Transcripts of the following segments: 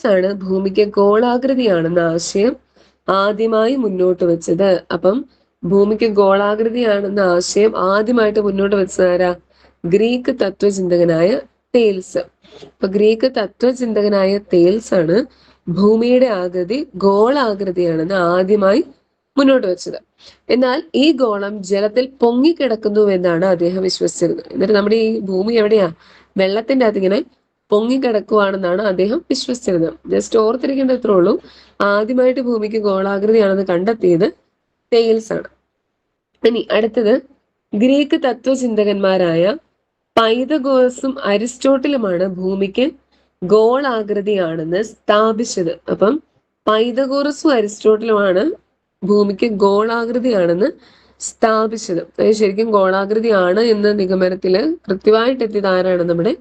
Thales ആണ് ഭൂമിക്ക് ഗോളാകൃതിയാണെന്ന ആശയം ആദ്യമായി മുന്നോട്ട് വെച്ചത്. അപ്പം ഭൂമിക്ക് ഗോളാകൃതിയാണെന്ന ആശയം ആദ്യമായിട്ട് മുന്നോട്ട് വെച്ചത് ആരാ? ഗ്രീക്ക് തത്വചിന്തകനായ തേൽസ്. അപ്പൊ ഗ്രീക്ക് തത്വചിന്തകനായ തേൽസ് ആണ് ഭൂമിയുടെ ആകൃതി ഗോളാകൃതിയാണെന്ന് ആദ്യമായി മുന്നോട്ട് വെച്ചത്. എന്നാൽ ഈ ഗോളം ജലത്തിൽ പൊങ്ങിക്കിടക്കുന്നു എന്നാണ് അദ്ദേഹം വിശ്വസിച്ചിരുന്നത്. എന്നിട്ട് നമ്മുടെ ഈ ഭൂമി എവിടെയാ? വെള്ളത്തിന്റെ അകത്ത് ഇങ്ങനെ പൊങ്ങിക്കിടക്കുവാണെന്നാണ് അദ്ദേഹം വിശ്വസിച്ചിരുന്നത്. ജസ്റ്റ് ഓർത്തിരിക്കേണ്ട ഇത്രേ ഉള്ളൂ. ആദ്യമായിട്ട് ഭൂമിക്ക് ഗോളാകൃതിയാണെന്ന് കണ്ടെത്തിയത് തേൽസ് ആണ്. ഇനി അടുത്തത് ഗ്രീക്ക് തത്വചിന്തകന്മാരായ പൈതഗോറസും അരിസ്റ്റോട്ടിലുമാണ് ഭൂമിക്ക് ഗോളാകൃതിയാണെന്ന് സ്ഥാപിച്ചത്. അപ്പം പൈതഗോറസും അരിസ്റ്റോട്ടിലുമാണ് ഭൂമിക്ക് ഗോളാകൃതിയാണെന്ന് സ്ഥാപിച്ചത്. അത് ശരിക്കും ഗോളാകൃതിയാണ് എന്ന നിഗമനത്തില് കൃത്യമായിട്ട് എത്തിയത് ആരാണ്? നമ്മുടെ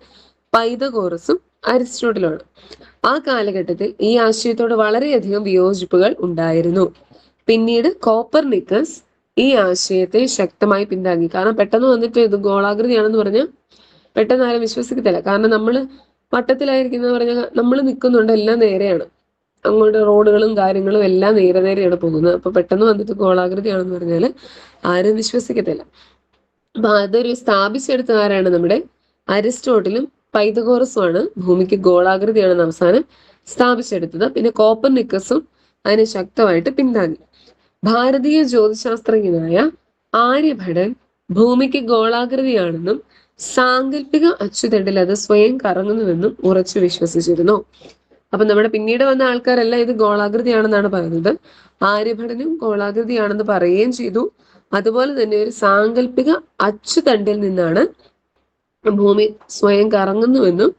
പൈതഗോറസും അരിസ്റ്റോട്ടിലുമാണ്. ആ കാലഘട്ടത്തിൽ ഈ ആശയത്തോട് വളരെയധികം വിയോജിപ്പുകൾ ഉണ്ടായിരുന്നു. പിന്നീട് കോപ്പർനിക്കസ് ഈ ആശയത്തെ ശക്തമായി പിന്താങ്ങി. കാരണം പെട്ടെന്ന് വന്നിട്ട് ഇത് ഗോളാകൃതിയാണെന്ന് പറഞ്ഞാൽ പെട്ടെന്ന് ആരും വിശ്വസിക്കത്തില്ല. കാരണം നമ്മൾ വട്ടത്തിലായിരിക്കുന്ന പറഞ്ഞാൽ നമ്മൾ നിൽക്കുന്നുണ്ട്, എല്ലാം നേരെയാണ്, അങ്ങോട്ട് റോഡുകളും കാര്യങ്ങളും എല്ലാം നേരെ നേരെയാണ് പോകുന്നത്. അപ്പൊ പെട്ടെന്ന് വന്നിട്ട് ഗോളാകൃതിയാണെന്ന് പറഞ്ഞാല് ആരും വിശ്വസിക്കത്തില്ല. അപ്പൊ അതൊരു സ്ഥാപിച്ചെടുത്ത ആരാണ്? നമ്മുടെ അരിസ്റ്റോട്ടിലും പൈതഗോറസുമാണ് ഭൂമിക്ക് ഗോളാകൃതിയാണെന്ന് അവസാനം സ്ഥാപിച്ചെടുത്തത്. പിന്നെ കോപ്പർനിക്കസും അതിനെ ശക്തമായിട്ട് പിന്താങ്ങി. ഭാരതീയ ജ്യോതിശാസ്ത്രജ്ഞനായ ആര്യഭടൻ ഭൂമിക്ക് ഗോളാകൃതിയാണെന്നും സാങ്കല്പിക അച്ചുതണ്ടിൽ അത് സ്വയം കറങ്ങുന്നുവെന്നും ഉറച്ചു വിശ്വസിച്ചിരുന്നു. അപ്പൊ നമ്മുടെ പിന്നീട് വന്ന ആൾക്കാരെല്ലാം ഇത് ഗോളാകൃതിയാണെന്നാണ് പറയുന്നത്. ആര്യഭടനും ഗോളാകൃതിയാണെന്ന് പറയുകയും ചെയ്തു. അതുപോലെ തന്നെ ഒരു സാങ്കല്പിക അച്ചുതണ്ടിൽ നിന്നാണ് ഭൂമി സ്വയം കറങ്ങുന്നുവെന്നും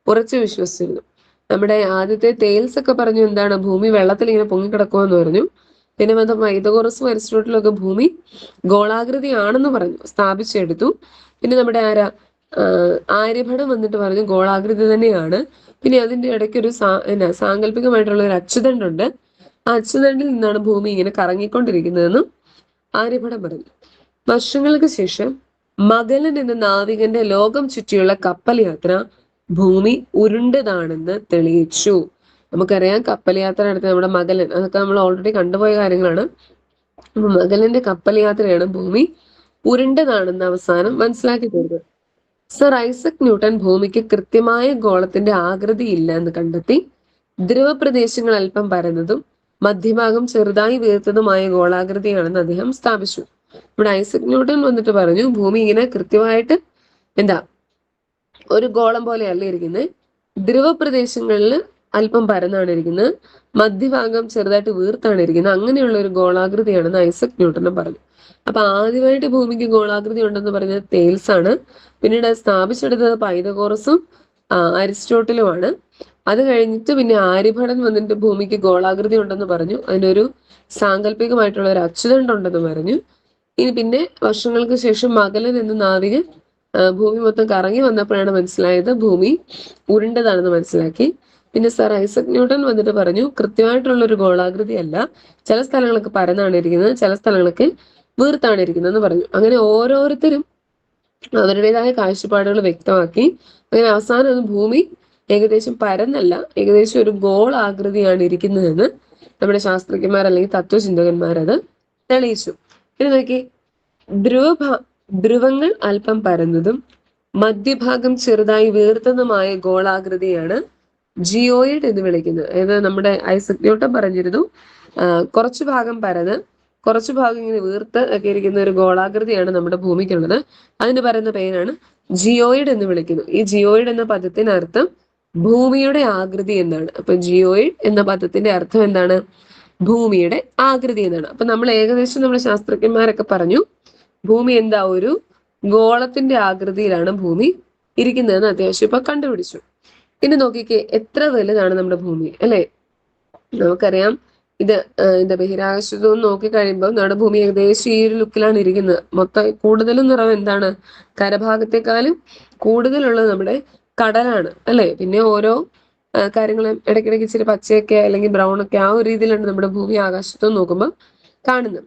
ഉറച്ചു വിശ്വസിച്ചിരുന്നു. നമ്മുടെ ആദ്യത്തെ തേൽസ് ഒക്കെ പറഞ്ഞു എന്താണ്? ഭൂമി വെള്ളത്തിൽ ഇങ്ങനെ പൊങ്ങിക്കിടക്കുമെന്ന് പറഞ്ഞു. പിന്നെ വന്ന പൈതഗോറസും അരിസ്റ്റോട്ടിലും ഒക്കെ ഭൂമി ഗോളാകൃതിയാണെന്ന് പറഞ്ഞു, സ്ഥാപിച്ചെടുത്തു. പിന്നെ നമ്മുടെ ആര്യഭടൻ വന്നിട്ട് പറഞ്ഞു ഗോളാകൃതി തന്നെയാണ്. പിന്നെ അതിന്റെ ഇടയ്ക്ക് ഒരു സാങ്കല്പികമായിട്ടുള്ള ഒരു അച്ചുതണ്ടുണ്ട്. ആ അച്ചുതണ്ടിൽ നിന്നാണ് ഭൂമി ഇങ്ങനെ കറങ്ങിക്കൊണ്ടിരിക്കുന്നതെന്നും ആര്യഭടൻ പറഞ്ഞു. വർഷങ്ങൾക്ക് ശേഷം മഗലൻ എന്ന നാവികന്റെ ലോകം ചുറ്റിയുള്ള കപ്പൽ യാത്ര ഭൂമി ഉരുണ്ടതാണെന്ന് തെളിയിച്ചു. നമുക്കറിയാം കപ്പൽ യാത്ര നടത്തിയ നമ്മുടെ മഗലൻ, അതൊക്കെ നമ്മൾ ഓൾറെഡി കണ്ടുപോയ കാര്യങ്ങളാണ്. അപ്പൊ മഗലന്റെ കപ്പൽ യാത്രയാണ് ഭൂമി ഉരുണ്ടതാണെന്ന് അവസാനം മനസ്സിലാക്കി തരുന്നത്. സർ ഐസക് ന്യൂട്ടൺ ഭൂമിക്ക് കൃത്യമായ ഗോളത്തിന്റെ ആകൃതി ഇല്ല എന്ന് കണ്ടെത്തി. ധ്രുവപ്രദേശങ്ങൾ അല്പം പരന്നതും മധ്യഭാഗം ചെറുതായി വീർത്തതുമായ ഗോളാകൃതിയാണെന്ന് അദ്ദേഹം സ്ഥാപിച്ചു. ഇവിടെ ഐസക് ന്യൂട്ടൺ വന്നിട്ട് പറഞ്ഞു ഭൂമി ഇങ്ങനെ കൃത്യമായിട്ട് ഒരു ഗോളം പോലെയല്ല ഇരിക്കുന്നത്, ധ്രുവപ്രദേശങ്ങളിൽ അല്പം പരന്നാണ് ഇരിക്കുന്നത്, മധ്യഭാഗം ചെറുതായിട്ട് വീർത്താണ് ഇരിക്കുന്നത്, അങ്ങനെയുള്ള ഒരു ഗോളാകൃതിയാണെന്ന് ഐസക് ന്യൂട്ടനും പറഞ്ഞു. അപ്പൊ ആദ്യമായിട്ട് ഭൂമിക്ക് ഗോളാകൃതി ഉണ്ടെന്ന് പറഞ്ഞത് തേൽസ് ആണ്. പിന്നീട് സ്ഥാപിച്ചെടുത്തത് പൈതഗോറസും അരിസ്റ്റോട്ടിലുമാണ്. അത് കഴിഞ്ഞിട്ട് പിന്നെ ആര്യഭടൻ വന്നിട്ട് ഭൂമിക്ക് ഗോളാകൃതി ഉണ്ടെന്ന് പറഞ്ഞു. അതിനൊരു സാങ്കല്പികമായിട്ടുള്ള ഒരു അച്ചുതണ്ടുണ്ടെന്ന് പറഞ്ഞു. ഇനി പിന്നെ വർഷങ്ങൾക്ക് ശേഷം മഗലൻ എന്ന നാവികൻ ഭൂമി മൊത്തം കറങ്ങി വന്നപ്പോഴാണ് മനസ്സിലായത് ഭൂമി ഉരുണ്ടതാണെന്ന് മനസ്സിലാക്കി. പിന്നെ സർ ഐസക് ന്യൂട്ടൺ വന്നിട്ട് പറഞ്ഞു കൃത്യമായിട്ടുള്ള ഒരു ഗോളാകൃതി അല്ല, ചില സ്ഥലങ്ങളൊക്കെ പരന്നാണ് ഇരിക്കുന്നത്, ചില സ്ഥലങ്ങളൊക്കെ വീർത്താണ് ഇരിക്കുന്നത് എന്ന് പറഞ്ഞു. അങ്ങനെ ഓരോരുത്തരും അവരുടേതായ കാഴ്ചപ്പാടുകൾ വ്യക്തമാക്കി. അങ്ങനെ അവസാനം ഭൂമി ഏകദേശം പരന്നല്ല, ഏകദേശം ഒരു ഗോൾ ആകൃതിയാണ് ഇരിക്കുന്നതെന്ന് നമ്മുടെ ശാസ്ത്രജ്ഞന്മാർ അല്ലെങ്കിൽ തത്വചിന്തകന്മാരത് തെളിയിച്ചു. പിന്നെ നോക്കി, ധ്രുവങ്ങൾ അല്പം പരന്നതും മധ്യഭാഗം ചെറുതായി വീർത്തതുമായ ഗോളാകൃതിയാണ് ജിയോയിഡ് എന്ന് വിളിക്കുന്നത്. അതായത് നമ്മുടെ ഐസക് ന്യൂട്ടൺ പറഞ്ഞിരുന്നു കുറച്ചു ഭാഗം പരന്ന് കുറച്ചു ഭാഗം ഇങ്ങനെ വീർത്ത് ഒക്കെ ഇരിക്കുന്ന ഒരു ഗോളാകൃതിയാണ് നമ്മുടെ ഭൂമിക്കുള്ളത്. അതിന് പറയുന്ന പേരാണ് ജിയോയിഡ് എന്ന് വിളിക്കുന്നു. ഈ ജിയോയിഡ് എന്ന പദത്തിനർത്ഥം ഭൂമിയുടെ ആകൃതി എന്നാണ്. അപ്പൊ ജിയോയിഡ് എന്ന പദത്തിന്റെ അർത്ഥം എന്താണ്? ഭൂമിയുടെ ആകൃതി എന്നാണ്. അപ്പൊ നമ്മൾ ഏകദേശം നമ്മുടെ ശാസ്ത്രജ്ഞന്മാരൊക്കെ പറഞ്ഞു ഭൂമി എന്താ, ഒരു ഗോളത്തിന്റെ ആകൃതിയിലാണ് ഭൂമി ഇരിക്കുന്നതെന്ന് അത്യാവശ്യം ഇപ്പൊ കണ്ടുപിടിച്ചു. ഇനി നോക്കിക്കേ എത്ര വലുതാണ് നമ്മുടെ ഭൂമി അല്ലെ. നമുക്കറിയാം ഇത് ബഹിരാകാശത്ത് നോക്കി കഴിയുമ്പോൾ നമ്മുടെ ഭൂമി ഏകദേശം ഈ ഒരു ലുക്കിലാണ് ഇരിക്കുന്നത്. മൊത്തം കൂടുതലും നിറം എന്താണ്? കരഭാഗത്തെക്കാളും കൂടുതലുള്ളത് നമ്മുടെ കടലാണ് അല്ലെ. പിന്നെ ഓരോ കാര്യങ്ങളും ഇടയ്ക്കിടയ്ക്ക് ഇച്ചിരി പച്ചയൊക്കെ അല്ലെങ്കിൽ ബ്രൗൺ ഒക്കെ ആ ഒരു രീതിയിലാണ് നമ്മുടെ ഭൂമി ആകാശത്ത് നോക്കുമ്പോൾ കാണുന്നത്.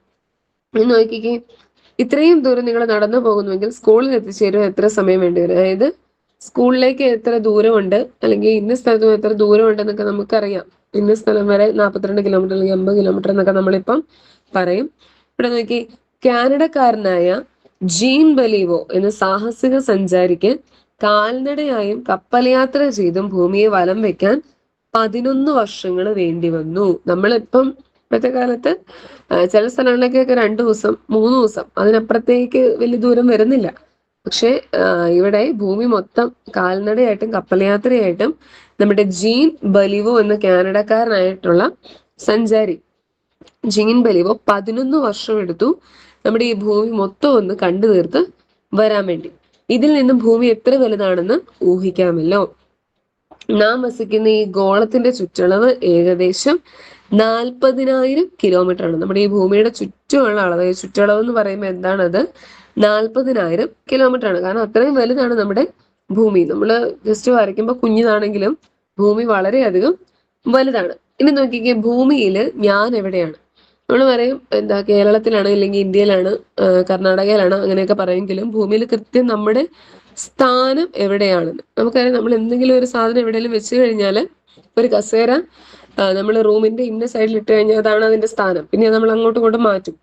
ഇനി നോക്കിക്കേ, ഇത്രയും ദൂരം നിങ്ങൾ നടന്നു പോകുന്നുവെങ്കിൽ സ്കൂളിൽ എത്തിച്ചേരുവാൻ എത്ര സമയം വേണ്ടി വരും? അതായത് സ്കൂളിലേക്ക് എത്ര ദൂരമുണ്ട്, അല്ലെങ്കിൽ ഇന്ന സ്ഥലത്തും എത്ര ദൂരമുണ്ടെന്നൊക്കെ നമുക്കറിയാം. ഇന്ന സ്ഥലം വരെ 42 കിലോമീറ്റർ അല്ലെങ്കിൽ 80 കിലോമീറ്റർ എന്നൊക്കെ നമ്മളിപ്പം പറയും. ഇവിടെ നോക്കി, കാനഡക്കാരനായ ജീൻ ബലീവോ എന്ന സാഹസിക സഞ്ചാരിക്ക് കാൽനടയായും കപ്പൽ യാത്ര ചെയ്തും ഭൂമിയെ വലം വെക്കാൻ 11 വർഷങ്ങൾ വേണ്ടി വന്നു. നമ്മളിപ്പം ഇപ്പോഴത്തെ കാലത്ത് ചില സ്ഥലങ്ങളിലേക്കൊക്കെ 2 ദിവസം 3 ദിവസം അതിനപ്പുറത്തേക്ക് വലിയ ദൂരം വരുന്നില്ല. പക്ഷെ ഇവിടെ ഭൂമി മൊത്തം കാൽനടയായിട്ടും കപ്പൽ യാത്രയായിട്ടും നമ്മുടെ ജീൻ ബലിവോ എന്ന കാനഡക്കാരനായിട്ടുള്ള സഞ്ചാരി ജീൻ ബലിവോ 11 വർഷം എടുത്തു നമ്മുടെ ഈ ഭൂമി മൊത്തം ഒന്ന് കണ്ടു തീർത്ത് വരാൻ വേണ്ടി. ഇതിൽ നിന്നും ഭൂമി എത്ര വലുതാണെന്ന് ഊഹിക്കാമല്ലോ. നാം വസിക്കുന്ന ഈ ഗോളത്തിന്റെ ചുറ്റളവ് ഏകദേശം 40,000 കിലോമീറ്റർ ആണ്. നമ്മുടെ ഈ ഭൂമിയുടെ ചുറ്റുമുള്ള അളവ്, ചുറ്റളവ് എന്ന് പറയുമ്പോൾ എന്താണത്? 40,000 കിലോമീറ്റർ ആണ്. കാരണം അത്രയും വലുതാണ് നമ്മുടെ ഭൂമി. നമ്മൾ ജസ്റ്റ് വരയ്ക്കുമ്പോൾ കുഞ്ഞിതാണെങ്കിലും ഭൂമി വളരെയധികം വലുതാണ്. ഇനി നോക്കിക്കേ, ഭൂമിയിൽ ഞാൻ എവിടെയാണ്? നമ്മൾ പറയും എന്താ കേരളത്തിലാണ്, ഇല്ലെങ്കിൽ ഇന്ത്യയിലാണ്, കർണാടകയിലാണ്, അങ്ങനെയൊക്കെ പറയുമെങ്കിലും ഭൂമിയിൽ കൃത്യം നമ്മുടെ സ്ഥാനം എവിടെയാണെന്ന് നമുക്കറിയാം. നമ്മൾ എന്തെങ്കിലും ഒരു സാധനം എവിടെയെങ്കിലും വെച്ച് കഴിഞ്ഞാൽ, ഒരു കസേര നമ്മൾ റൂമിന്റെ ഇന്ന സൈഡിൽ ഇട്ട് കഴിഞ്ഞാൽ അതാണ് അതിന്റെ സ്ഥാനം. പിന്നെ നമ്മൾ അങ്ങോട്ടും ഇങ്ങോട്ടും മാറ്റും.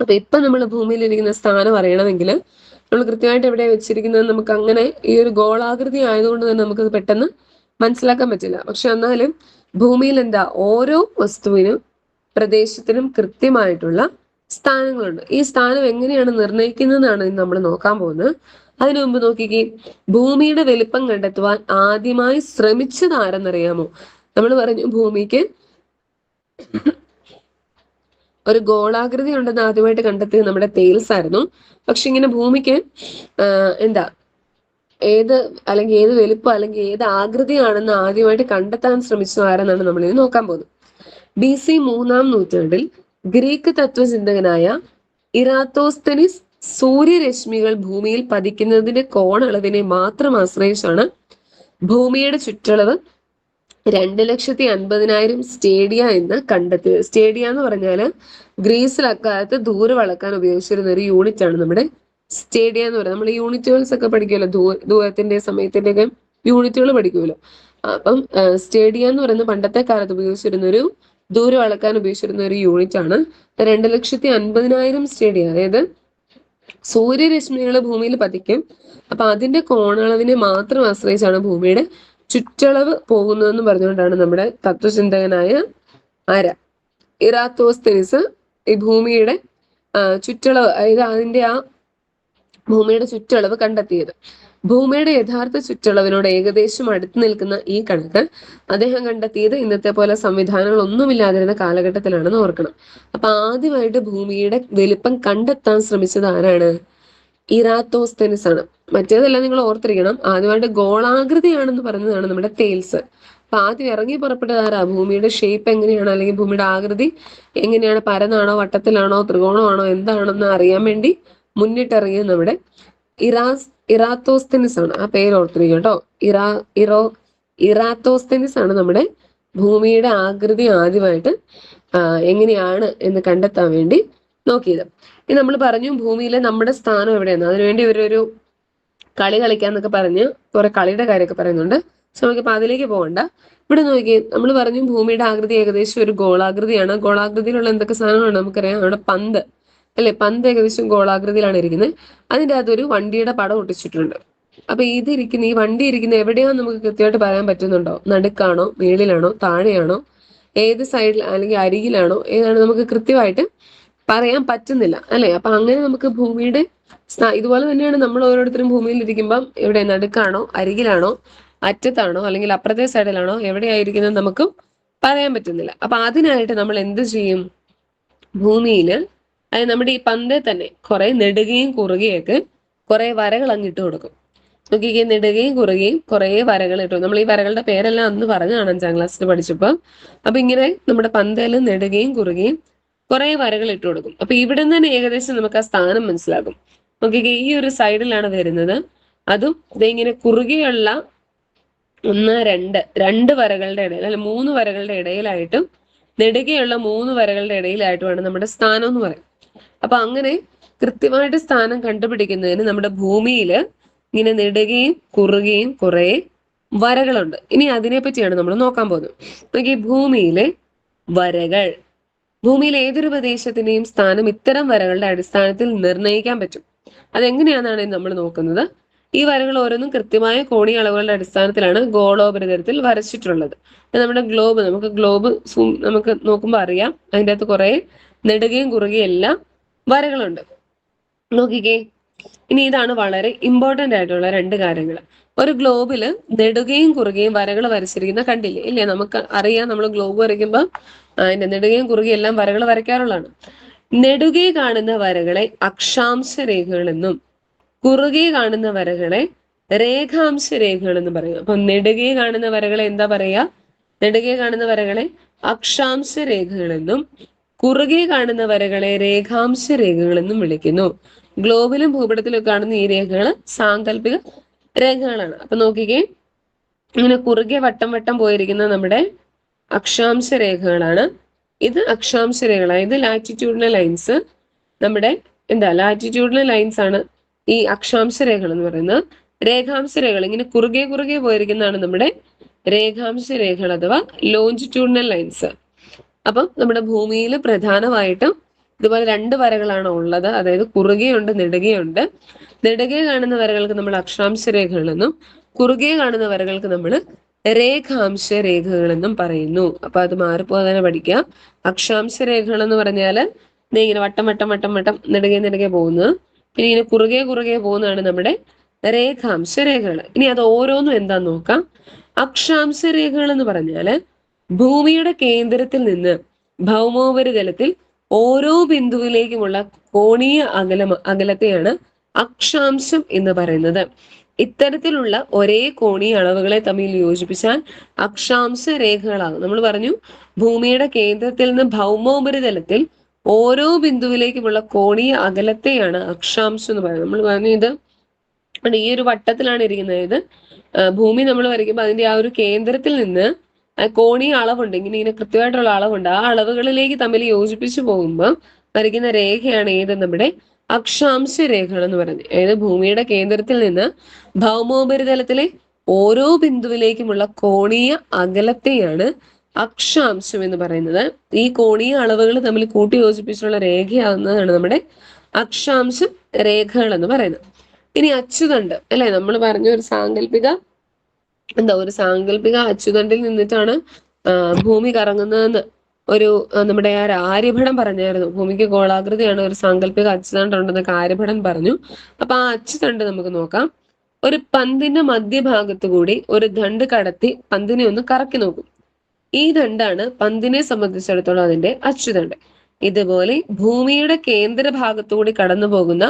അപ്പൊ ഇപ്പൊ നമ്മൾ ഭൂമിയിൽ ഇരിക്കുന്ന സ്ഥാനം അറിയണമെങ്കിൽ നമ്മൾ കൃത്യമായിട്ട് എവിടെയാണ് വെച്ചിരിക്കുന്നത് നമുക്ക് അങ്ങനെ ഈ ഒരു ഗോളാകൃതി ആയതുകൊണ്ട് തന്നെ നമുക്കത് പെട്ടെന്ന് മനസ്സിലാക്കാൻ പറ്റില്ല. പക്ഷെ എന്നാലും ഭൂമിയിൽ എന്താ, ഓരോ വസ്തുവിനും പ്രദേശത്തിനും കൃത്യമായിട്ടുള്ള സ്ഥാനങ്ങളുണ്ട്. ഈ സ്ഥാനം എങ്ങനെയാണ് നിർണ്ണയിക്കുന്നതെന്നാണ് നമ്മൾ നോക്കാൻ പോകുന്നത്. അതിനു മുമ്പ് നോക്കിക്കേ, ഭൂമിയുടെ വലിപ്പം കണ്ടെത്തുവാൻ ആദ്യമായി ശ്രമിച്ചത് ആരെന്നറിയാമോ? നമ്മൾ പറഞ്ഞു ഭൂമിക്ക് ഒരു ഗോളാകൃതി ഉണ്ടെന്ന് ആദ്യമായിട്ട് കണ്ടെത്തിയത് നമ്മുടെ തേൽസ് ആയിരുന്നു. പക്ഷെ ഇങ്ങനെ ഭൂമിക്ക് എന്താ ഏത് വലിപ്പം അല്ലെങ്കിൽ ഏത് ആകൃതിയാണെന്ന് ആദ്യമായിട്ട് കണ്ടെത്താൻ ശ്രമിച്ചത് ആരെന്നാണ് നമ്മൾ ഇത് നോക്കാൻ പോകുന്നത്. BC 3-ാം നൂറ്റാണ്ടിൽ ഗ്രീക്ക് തത്വചിന്തകനായ ഇറാത്തോസ്തനിസ് സൂര്യരശ്മികൾ ഭൂമിയിൽ പതിക്കുന്നതിന്റെ കോണളവിനെ മാത്രം ആശ്രയിച്ചാണ് ഭൂമിയുടെ ചുറ്റളവ് 2,50,000 സ്റ്റേഡിയ എന്ന് കണ്ടെത്തിയത്. സ്റ്റേഡിയ എന്ന് പറഞ്ഞാല് ഗ്രീസിൽ അക്കാലത്ത് ദൂരം അളക്കാൻ ഉപയോഗിച്ചിരുന്ന ഒരു യൂണിറ്റ് ആണ് നമ്മുടെ സ്റ്റേഡിയ എന്ന് പറയുന്നത്. നമ്മൾ യൂണിറ്റുകൾസ് ഒക്കെ പഠിക്കുമല്ലോ, ദൂരത്തിന്റെ സമയത്തിന്റെ ഒക്കെ യൂണിറ്റുകൾ പഠിക്കുമല്ലോ. അപ്പം സ്റ്റേഡിയ എന്ന് പറയുന്ന പണ്ടത്തെ കാലത്ത് ഉപയോഗിച്ചിരുന്ന ഒരു ദൂരം അളക്കാൻ ഉപയോഗിച്ചിരുന്ന ഒരു യൂണിറ്റ് ആണ് 2,50,000 സ്റ്റേഡിയ. അതായത് സൂര്യരശ്മികൾ ഭൂമിയിൽ പതിക്കും. അപ്പൊ അതിന്റെ കോണളവിനെ മാത്രം ആശ്രയിച്ചാണ് ഭൂമിയുടെ ചുറ്റളവ് പോകുന്നതെന്ന് പറഞ്ഞുകൊണ്ടാണ് നമ്മുടെ തത്വചിന്തകനായ ഇറാത്തോസ്തനിസ് ഈ ഭൂമിയുടെ ചുറ്റളവ്, അതായത് അതിന്റെ ഭൂമിയുടെ ചുറ്റളവ് കണ്ടെത്തിയത്. ഭൂമിയുടെ യഥാർത്ഥ ചുറ്റളവിനോട് ഏകദേശം അടുത്ത് നിൽക്കുന്ന ഈ കണക്ക് അദ്ദേഹം കണ്ടെത്തിയത് ഇന്നത്തെ പോലെ സംവിധാനങ്ങൾ ഒന്നുമില്ലാതിരുന്ന കാലഘട്ടത്തിലാണെന്ന് ഓർക്കണം. അപ്പൊ ആദ്യമായിട്ട് ഭൂമിയുടെ വലിപ്പം കണ്ടെത്താൻ ശ്രമിച്ചത് ആരാണ്? ഇറാത്തോസ്തനിസ് ആണ്. മറ്റേതെല്ലാം നിങ്ങൾ ഓർത്തിരിക്കണം, ആദ്യമായിട്ട് ഗോളാകൃതിയാണെന്ന് പറഞ്ഞതാണ് നമ്മുടെ തേൽസ്. അപ്പൊ ആദ്യം ഇറങ്ങി പുറപ്പെട്ടത് ആരാ? ഭൂമിയുടെ ഷേപ്പ് എങ്ങനെയാണ്, അല്ലെങ്കിൽ ഭൂമിയുടെ ആകൃതി എങ്ങനെയാണ്, പരന്നാണോ വട്ടത്തിലാണോ ത്രികോണമാണോ എന്താണെന്ന് അറിയാൻ വേണ്ടി മുന്നിട്ടിറങ്ങിയത് നമ്മുടെ ഇറാത്തോസ്തനിസ് ആണ്. ആ പേര് ഓർത്തിരിക്കും കേട്ടോ. ഇറാത്തോസ്തനിസ് ആണ് നമ്മുടെ ഭൂമിയുടെ ആകൃതി ആദ്യമായിട്ട് എങ്ങനെയാണ് എന്ന് കണ്ടെത്താൻ വേണ്ടി നോക്കിയത്. ഇനി നമ്മൾ പറഞ്ഞു ഭൂമിയിലെ നമ്മുടെ സ്ഥാനം എവിടെയാണ്. അതിനുവേണ്ടി ഇവരൊരു കളി കളിക്കാന്നൊക്കെ പറഞ്ഞ് കുറെ കളിയുടെ കാര്യമൊക്കെ പറയുന്നുണ്ട്. പക്ഷെ നമുക്കിപ്പോൾ അതിലേക്ക് പോകണ്ട. ഇവിടെ നോക്കി, നമ്മൾ പറഞ്ഞു ഭൂമിയുടെ ആകൃതി ഏകദേശം ഒരു ഗോളാകൃതിയാണ്. ഗോളാകൃതിയിലുള്ള എന്തൊക്കെ സാധനങ്ങളാണ് നമുക്കറിയാം. അവിടെ പന്ത് അല്ലെ, പന്ത് ഏകദേശം ഗോളാകൃതിയിലാണ് ഇരിക്കുന്നത്. അതിൻ്റെ അകത്തൊരു വണ്ടിയുടെ പടം ഒട്ടിച്ചിട്ടുണ്ട്. അപ്പൊ ഈ വണ്ടി ഇരിക്കുന്ന എവിടെയാന്ന് നമുക്ക് കൃത്യമായിട്ട് പറയാൻ പറ്റുന്നുണ്ടോ? നടുക്കാണോ, മേളിലാണോ, താഴെയാണോ, ഏത് സൈഡിൽ അല്ലെങ്കിൽ അരികിലാണോ, ഏതാണ് നമുക്ക് കൃത്യമായിട്ട് പറയാൻ പറ്റുന്നില്ല അല്ലെ. അപ്പൊ അങ്ങനെ നമുക്ക് ഭൂമിയുടെ ഇതുപോലെ തന്നെയാണ് നമ്മൾ ഓരോരുത്തരും ഭൂമിയിൽ ഇരിക്കുമ്പം എവിടെ നടുക്കാണോ, അരികിലാണോ, അറ്റത്താണോ, അല്ലെങ്കിൽ അപ്പുറത്തെ സൈഡിലാണോ, എവിടെയായിരിക്കുന്നത് നമുക്ക് പറയാൻ പറ്റുന്നില്ല. അപ്പൊ അതിനായിട്ട് നമ്മൾ എന്ത് ചെയ്യും? ഭൂമിയില് അതായത് നമ്മുടെ ഈ പന്തേ തന്നെ കുറെ നെടുകയും കുറുകയൊക്കെ കുറെ വരകൾ അങ്ങിട്ട് കൊടുക്കും. നോക്കിക്കേ, നെടുകയും കുറുകയും കുറെ വരകൾ ഇട്ടു. നമ്മൾ ഈ വരകളുടെ പേരെല്ലാം അന്ന് പറഞ്ഞാണ് 5-ാം ക്ലാസ്സിൽ പഠിച്ചപ്പോൾ. അപ്പൊ ഇങ്ങനെ നമ്മുടെ പന്തേല് നെടുകയും കുറുകയും കുറെ വരകൾ ഇട്ട് കൊടുക്കും. അപ്പൊ ഇവിടെ നിന്ന് തന്നെ ഏകദേശം നമുക്ക് ആ സ്ഥാനം മനസ്സിലാകും. നോക്കിക്കേ, ഈ ഒരു സൈഡിലാണ് വരുന്നത്. അതും ഇങ്ങനെ കുറുകെയുള്ള 1, 2 വരകളുടെ ഇടയിൽ, അല്ലെ 3 വരകളുടെ ഇടയിലായിട്ടും നെടുകെയുള്ള 3 വരകളുടെ ഇടയിലായിട്ടുമാണ് നമ്മുടെ സ്ഥാനം എന്ന് പറയും. അപ്പൊ അങ്ങനെ കൃത്യമായിട്ട് സ്ഥാനം കണ്ടുപിടിക്കുന്നതിന് നമ്മുടെ ഭൂമിയിൽ ഇങ്ങനെ നെടുകയും കുറുകയും കുറെ വരകളുണ്ട്. ഇനി അതിനെ പറ്റിയാണ് നമ്മൾ നോക്കാൻ പോകുന്നത്. നോക്കി, ഭൂമിയിലെ വരകൾ. ഭൂമിയിൽ ഏതൊരു പ്രദേശത്തിന്റെയും സ്ഥാനം ഇത്തരം വരകളുടെ അടിസ്ഥാനത്തിൽ നിർണ്ണയിക്കാൻ പറ്റും. അതെങ്ങനെയാണെന്നാണ് നമ്മൾ നോക്കുന്നത്. ഈ വരകൾ ഓരോന്നും കൃത്യമായ കോണീയ അളവുകളുടെ അടിസ്ഥാനത്തിലാണ് ഗോളോപരിതലത്തിൽ വരച്ചിട്ടുള്ളത്. നമ്മുടെ ഗ്ലോബ്, നമുക്ക് നോക്കുമ്പോൾ അറിയാം, അതിൻ്റെ അകത്ത് കുറെ നെടുകയും കുറുകയും എല്ലാം വരകളുണ്ട്. നോക്കിക്കേ, ഇനി ഇതാണ് വളരെ ഇമ്പോർട്ടന്റ് ആയിട്ടുള്ള രണ്ട് കാര്യങ്ങൾ. ഒരു ഗ്ലോബില് നെടുകയും കുറുകയും വരകൾ വരച്ചിരിക്കുന്ന കണ്ടില്ലേ? ഇല്ലേ? നമുക്ക് അറിയാം, നമ്മൾ ഗ്ലോബ് വരയ്ക്കുമ്പോൾ അതിന്റെ നെടുകയും കുറുകയും എല്ലാം വരകൾ വരയ്ക്കാറുള്ളതാണ്. നെടുകെ കാണുന്ന വരകളെ അക്ഷാംശ രേഖകൾ എന്നും കുറുകെ കാണുന്ന വരകളെ രേഖാംശ രേഖകൾ എന്നും പറയും. അപ്പൊ നെടുകെ കാണുന്ന വരകളെ എന്താ പറയാ? നെടുകെ കാണുന്ന വരകളെ അക്ഷാംശ രേഖകൾ എന്നും കുറുകെ കാണുന്ന വരകളെ രേഖാംശ രേഖകൾ എന്നും വിളിക്കുന്നു. ഗ്ലോബിലും ഭൂപടത്തിലും കാണുന്ന ഈ രേഖകൾ സാങ്കല്പിക രേഖകളാണ്. അപ്പൊ നോക്കിക്കേ, ഇങ്ങനെ കുറുകെ വട്ടം വട്ടം പോയിരിക്കുന്ന നമ്മുടെ അക്ഷാംശ രേഖകളാണ്. ഇത് അക്ഷാംശ രേഖകളാണ്. ഇത് ലാറ്റിറ്റ്യൂഡിനൽ ലൈൻസ്. നമ്മുടെ ലാറ്റിറ്റ്യൂഡിനൽ ലൈൻസ് ആണ് ഈ അക്ഷാംശ രേഖകൾ എന്ന് പറയുന്നത്. രേഖാംശ രേഖകൾ ഇങ്ങനെ കുറുകെ കുറുകെ പോയിരിക്കുന്നതാണ് നമ്മുടെ രേഖാംശ രേഖകൾ അഥവാ ലോഞ്ചിറ്റ്യൂഡിനൽ ലൈൻസ്. അപ്പം നമ്മുടെ ഭൂമിയിൽ പ്രധാനമായിട്ടും ഇതുപോലെ രണ്ട് വരകളാണ് ഉള്ളത്. അതായത് കുറുകെയുണ്ട്, നെടുകയുണ്ട്. നെടുകെ കാണുന്ന വരകൾക്ക് നമ്മൾ അക്ഷാംശ രേഖകൾ എന്നും കുറുകെ കാണുന്ന വരകൾക്ക് നമ്മൾ രേഖാംശ രേഖകൾ എന്നും പറയുന്നു. അപ്പൊ അത് മാറിപ്പോകാതെ പഠിക്കുക. അക്ഷാംശ രേഖകൾ എന്ന് പറഞ്ഞാൽ ഇങ്ങനെ വട്ടം വട്ടം വട്ടം വട്ടം നെടുകെ നെടുകെ പോകുന്നത്. പിന്നെ ഇങ്ങനെ കുറുകെ കുറുകെ പോകുന്നതാണ് നമ്മുടെ രേഖാംശ രേഖകൾ. ഇനി അത് ഓരോന്നും എന്താന്ന് നോക്കാം. അക്ഷാംശ രേഖകൾ എന്ന് പറഞ്ഞാല് ഭൂമിയുടെ കേന്ദ്രത്തിൽ നിന്ന് ഭൗമോപരിതലത്തിൽ ഓരോ ബിന്ദുവിലേക്കുമുള്ള കോണീയ അകലത്തെയാണ് അക്ഷാംശം എന്ന് പറയുന്നത്. ഇത്തരത്തിലുള്ള ഒരേ കോണീയ അളവുകളെ തമ്മിൽ യോജിപ്പിച്ചാൽ അക്ഷാംശ രേഖകളാകും. നമ്മൾ പറഞ്ഞു, ഭൂമിയുടെ കേന്ദ്രത്തിൽ നിന്ന് ഭൗമോപരിതലത്തിൽ ഓരോ ബിന്ദുവിലേക്കുമുള്ള കോണീയ അകലത്തെയാണ് അക്ഷാംശം എന്ന് പറയുന്നത്. നമ്മൾ പറഞ്ഞു ഇത് ഈ ഒരു വട്ടത്തിലാണ് ഇരിക്കുന്നത്. ഇത് ഭൂമി നമ്മൾ വരയ്ക്കുമ്പോൾ അതിന്റെ ആ ഒരു കേന്ദ്രത്തിൽ നിന്ന് കോണീയ അളവുണ്ട്, ഇങ്ങനെ കൃത്യമായിട്ടുള്ള അളവുണ്ട്. ആ അളവുകളിലേക്ക് തമ്മിൽ യോജിപ്പിച്ചു പോകുമ്പോൾ വരയ്ക്കുന്ന രേഖയാണ് ഏത്? നമ്മുടെ അക്ഷാംശ രേഖകൾ എന്ന് പറയുന്നത്. അതായത് ഭൂമിയുടെ കേന്ദ്രത്തിൽ നിന്ന് ഭൗമോപരിതലത്തിലെ ഓരോ ബിന്ദുവിലേക്കുമുള്ള കോണീയ അകലത്തെയാണ് അക്ഷാംശം എന്ന് പറയുന്നത്. ഈ കോണീയ അളവുകൾ തമ്മിൽ കൂട്ടി യോജിപ്പിച്ചുള്ള രേഖയാകുന്നതാണ് നമ്മുടെ അക്ഷാംശ രേഖകൾ എന്ന് പറയുന്നത്. ഇനി അച്ചുതണ്ട് അല്ലെ, നമ്മൾ പറഞ്ഞ ഒരു സാങ്കല്പിക അച്ചുതണ്ടിൽ നിന്നിട്ടാണ് ഭൂമി കറങ്ങുന്നതെന്ന് നമ്മുടെ ആര്യഭടൻ പറഞ്ഞായിരുന്നു. ഭൂമിക്ക് ഗോളാകൃതിയാണ്, ഒരു സാങ്കല്പിക അച്ചുതണ്ട് ഉണ്ടെന്നൊക്കെ ആര്യഭടൻ പറഞ്ഞു. അപ്പൊ ആ അച്ചുതണ്ട് നമുക്ക് നോക്കാം. ഒരു പന്തിന്റെ മധ്യഭാഗത്തു കൂടി ഒരു ദണ്ട് കടത്തി പന്തിനെ ഒന്ന് കറക്കി നോക്കും. ഈ ദണ്ടാണ് പന്തിനെ സംബന്ധിച്ചിടത്തോളം അതിന്റെ അച്ചുതണ്ട്. ഇതുപോലെ ഭൂമിയുടെ കേന്ദ്ര ഭാഗത്തുകൂടി കടന്നു പോകുന്ന